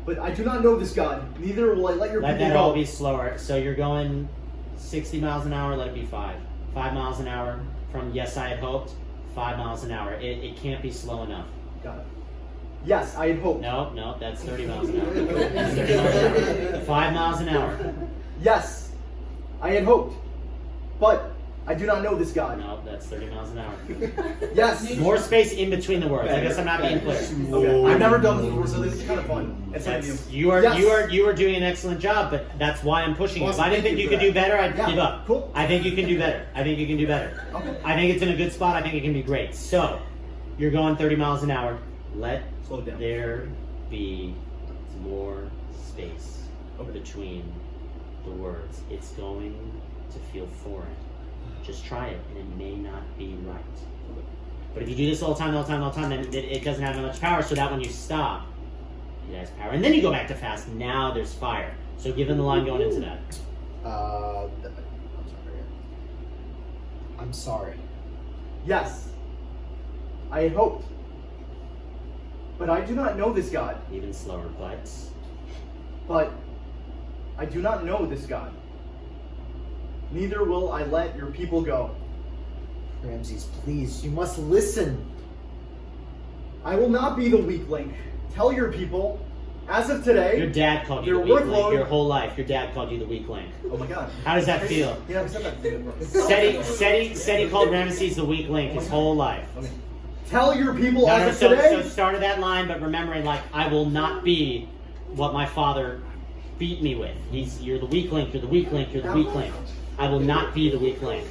S13: But I do not know this God. Neither will I let your
S1: Let
S13: people
S1: that
S13: go.
S1: all be slower. So you're going 60 miles an hour. Let it be 5. 5 miles an hour from yes, I had hoped. 5 miles an hour. It can't be slow enough.
S13: Got it. Yes, I had hoped.
S1: No, that's 30 miles an hour. That's 30 miles an hour. 5 miles an hour.
S13: Yes, I had hoped. But I do not know this God.
S1: No, that's 30 miles an hour.
S13: Yes.
S1: More space in between the words. I guess I'm not being clear.
S13: Okay. I've never done this before, so this is kind of fun. It's like
S1: That's,
S13: you.
S1: you are doing an excellent job, but that's why I'm pushing you. If I didn't think you could do better, I'd give up.
S13: Cool.
S1: I think you can do better. I think you can do better.
S13: Okay.
S1: I think it's in a good spot. I think it can be great. So, you're going 30 miles an hour. Let
S13: Slow down.
S1: there be more space between the words. It's going to feel foreign. Just try it, and it may not be right. But if you do this all the time, then it doesn't have much power, so that when you stop, it has power. And then you go back to fast. Now there's fire. So give him the line going into that.
S12: I'm sorry.
S13: Yes, I had hoped. But I do not know this God.
S1: Even slower,
S13: But I do not know this God. Neither will I let your people go.
S12: Ramses, please, you must listen.
S13: I will not be the weak link. Tell your people, as of today,
S1: your dad called you the weak link your whole life. Your dad called you the weak link.
S13: Oh my God.
S1: How does that feel?
S13: Yeah, I said that.
S1: Seti called Ramses the weak link his whole life.
S13: Okay. Tell your people as of
S1: so
S13: today.
S1: start of that line, but remembering, like, I will not be what my father beat me with. You're the weak link. You're the weak link. You're the weak link. I will not be the weak link.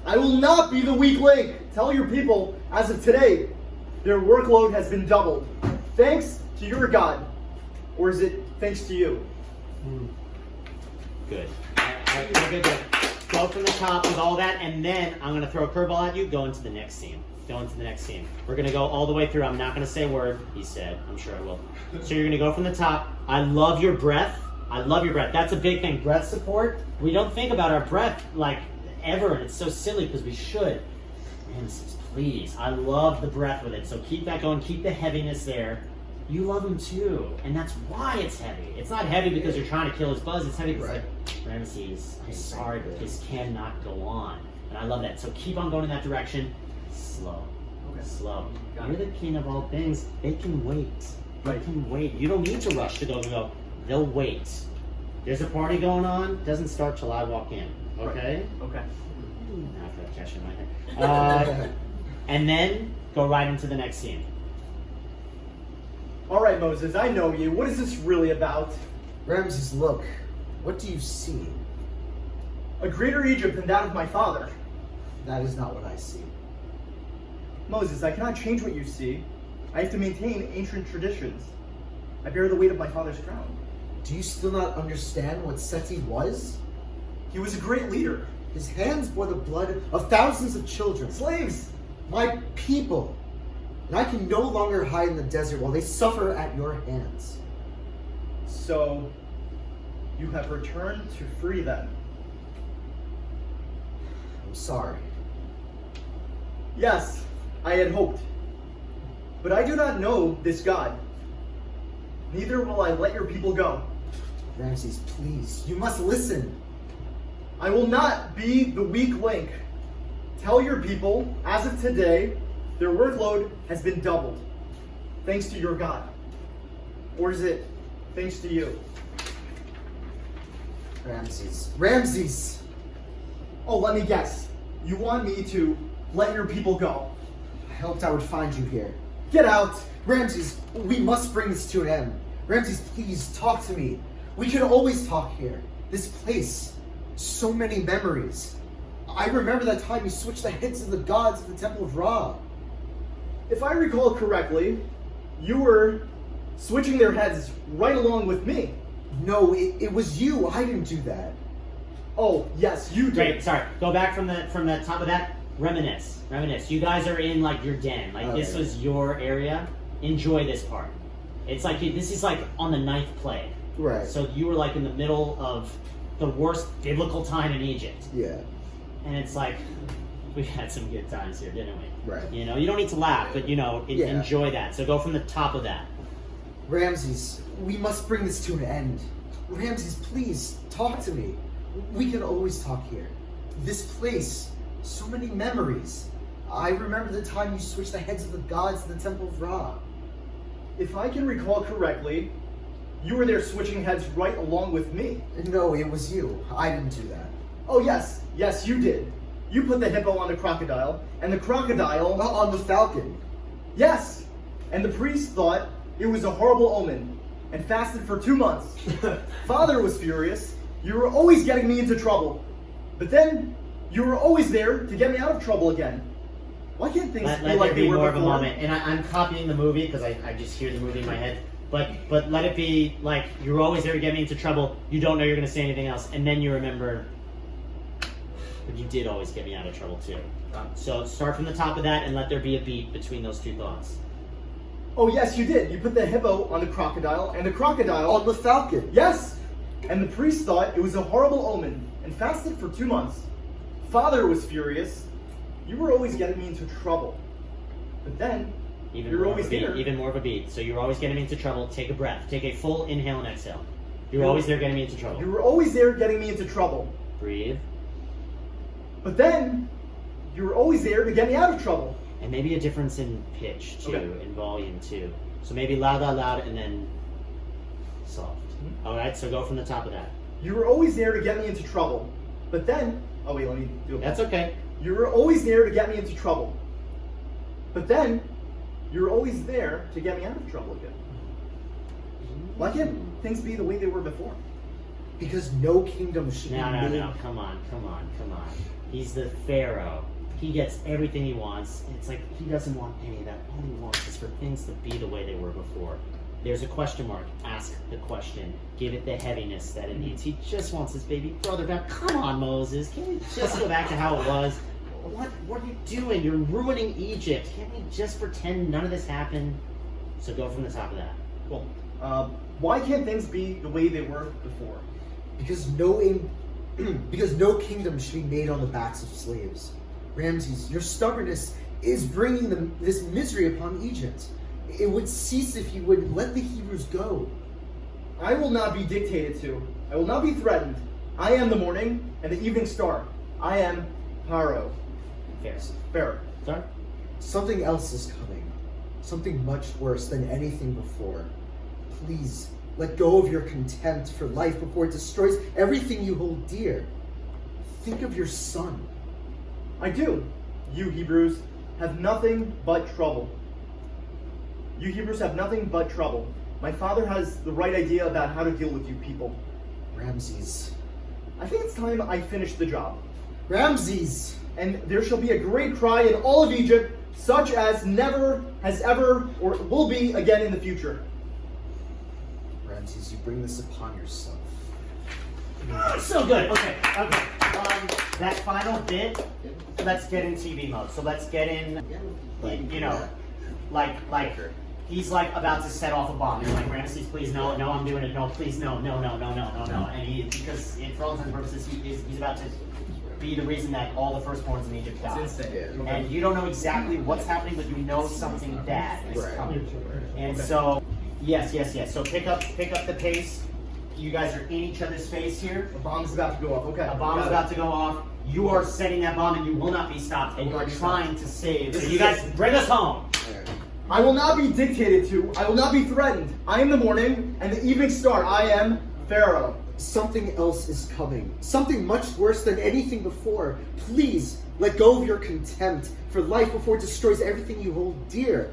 S13: I will not be the weak link. Tell your people, as of today, their workload has been doubled. Thanks to your God. Or is it thanks to you?
S1: Good. We're good to go from the top with all that, and then I'm going to throw a curveball at you. Go into the next scene. We're going to go all the way through. I'm not going to say a word, he said. I'm sure I will. So you're going to go from the top. I love your breath. That's a big thing. Breath support. We don't think about our breath, like, ever, and it's so silly because we should. Ramses, please. I love the breath with it. So keep that going. Keep the heaviness there. You love him too, and that's why it's heavy. It's not heavy because you're trying to kill his buzz. It's heavy because, Ramses, I'm sorry, but this cannot go on. And I love that. So keep on going in that direction. Slow. Slow. You're the king of all things. They can wait. They can wait. You don't need to rush to go. They'll wait. There's a party going on. Doesn't start till I walk in. Okay?
S13: Okay.
S1: After that cash in my head. And then go right into the next scene.
S13: All right, Moses, I know you. What is this really about?
S12: Ramses, look. What do you see?
S13: A greater Egypt than that of my father.
S12: That is not what I see.
S13: Moses, I cannot change what you see. I have to maintain ancient traditions. I bear the weight of my father's crown.
S12: Do you still not understand what Seti was?
S13: He was a great leader.
S12: His hands bore the blood of thousands of children.
S13: Slaves!
S12: My people. And I can no longer hide in the desert while they suffer at your hands.
S13: So, you have returned to free them.
S12: I'm sorry.
S13: Yes, I had hoped. But I do not know this God. Neither will I let your people go.
S12: Ramses, please, you must listen.
S13: I will not be the weak link. Tell your people, as of today, their workload has been doubled. Thanks to your God. Or is it thanks to you?
S12: Ramses!
S13: Oh, let me guess. You want me to let your people go?
S12: I hoped I would find you here.
S13: Get out!
S12: Ramses, we must bring this to an end. Ramses, please, talk to me. We can always talk here. This place. So many memories. I remember that time you switched the heads of the gods of the Temple of Ra.
S13: If I recall correctly, you were switching their heads right along with me.
S12: No, it was you. I didn't do that.
S13: Oh, yes, you did.
S1: Wait, sorry. Go back from the top of that. Reminisce. You guys are in, like, your den. Like, this was your area. Enjoy this part. It's like, this is like on the 9th plague.
S12: Right.
S1: So you were like in the middle of the worst biblical time in Egypt.
S12: Yeah.
S1: And it's like, we had some good times here, didn't we?
S12: Right.
S1: You know, you don't need to laugh, but, enjoy that. So go from the top of that.
S12: Ramses, we must bring this to an end. Ramses, please, talk to me. We can always talk here. This place, so many memories. I remember the time you switched the heads of the gods in the Temple of Ra.
S13: If I can recall correctly, you were there switching heads right along with me.
S12: No, it was you. I didn't do that.
S13: Oh, yes, you did. You put the hippo on the crocodile, and the crocodile
S12: on the falcon.
S13: Yes, and the priest thought it was a horrible omen, and fasted for 2 months. Father was furious. You were always getting me into trouble. But then, you were always there to get me out of trouble again. Why can't things be like they were
S1: more
S13: before?
S1: of a moment. And I'm copying the movie because I just hear the movie in my head. But let it be like you're always there to get me into trouble. You don't know you're going to say anything else, and then you remember. But you did always get me out of trouble too. So start from the top of that and let there be a beat between those two thoughts.
S13: Oh yes, you did. You put the hippo on the crocodile, and the crocodile
S12: On the falcon.
S13: Yes! And the priest thought it was a horrible omen and fasted for 2 months. Father was furious. You were always getting me into trouble. But then, you're always there.
S1: Even more of a beat. So you're always getting me into trouble. Take a breath. Take a full inhale and exhale. You're always there getting me into trouble.
S13: You were always there getting me into trouble.
S1: Breathe.
S13: But then, you were always there to get me out of trouble.
S1: And maybe a difference in pitch too, in volume too. So maybe loud, loud, loud, and then soft. All right, so go from the top of that.
S13: You were always there to get me into trouble. But then, oh wait, let me do it.
S1: That's okay.
S13: You were always there to get me into trouble. But then, you were always there to get me out of trouble again. Why can't things be the way they were before?
S12: Because no kingdom should be made.
S1: No. Come on. He's the Pharaoh. He gets everything he wants. It's like he doesn't want any of that. All he wants is for things to be the way they were before. There's a question mark. Ask the question. Give it the heaviness that it needs. He just wants his baby brother back. Come on, Moses. Can we just go back to how it was? What are you doing? You're ruining Egypt. Can't we just pretend none of this happened? So go from the top of that.
S13: Well, why can't things be the way they were before?
S12: Because no kingdom should be made on the backs of slaves. Ramses, your stubbornness is bringing this misery upon Egypt. It would cease if you would let the Hebrews go.
S13: I will not be dictated to. I will not be threatened. I am the morning and the evening star. I am Pharaoh. Pharaoh.
S1: Sorry?
S12: Something else is coming. Something much worse than anything before. Please, let go of your contempt for life before it destroys everything you hold dear. Think of your son.
S13: I do. You Hebrews have nothing but trouble. You Hebrews have nothing but trouble. My father has the right idea about how to deal with you people.
S12: Ramses.
S13: I think it's time I finish the job.
S12: Ramses!
S13: And there shall be a great cry in all of Egypt, such as never has ever or will be again in the future.
S12: Ramses, you bring this upon yourself.
S1: So good. Okay. That final bit, let's get in TV mode. So let's get in, like he's like about to set off a bomb. You're like, Ramses, please, no, I'm doing it. No, please, no. And because for all intents and purposes, he's about to be the reason that all the firstborns in Egypt die. And you don't know exactly what's happening, but you know something bad is coming. And so, yes. So pick up the pace. You guys are in each other's face here.
S13: A bomb is about to go off. Okay.
S1: A bomb is about to go off. You are setting that bomb, and you will not be stopped. And you are trying to save. So you guys bring us home.
S13: I will not be dictated to. I will not be threatened. I am the morning and the evening star. I am Pharaoh.
S12: Something else is coming. Something much worse than anything before. Please, let go of your contempt for life before it destroys everything you hold dear.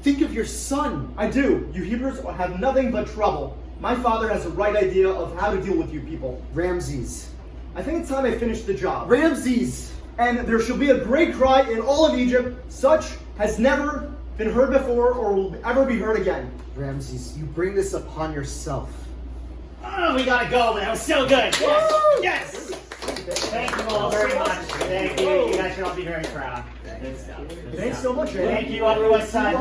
S12: Think of your son.
S13: I do. You Hebrews have nothing but trouble. My father has the right idea of how to deal with you people.
S12: Ramses.
S13: I think it's time I finish the job.
S12: Ramses!
S13: And there shall be a great cry in all of Egypt, such has never been heard before or will ever be heard again.
S12: Ramses, you bring this upon yourself.
S1: Oh, we gotta go, but that was so good. Yes! Thank you all very much. Thank you. You guys should all be very proud. Good stuff.
S13: Thanks so much, man.
S1: Thank you, Upper West Side.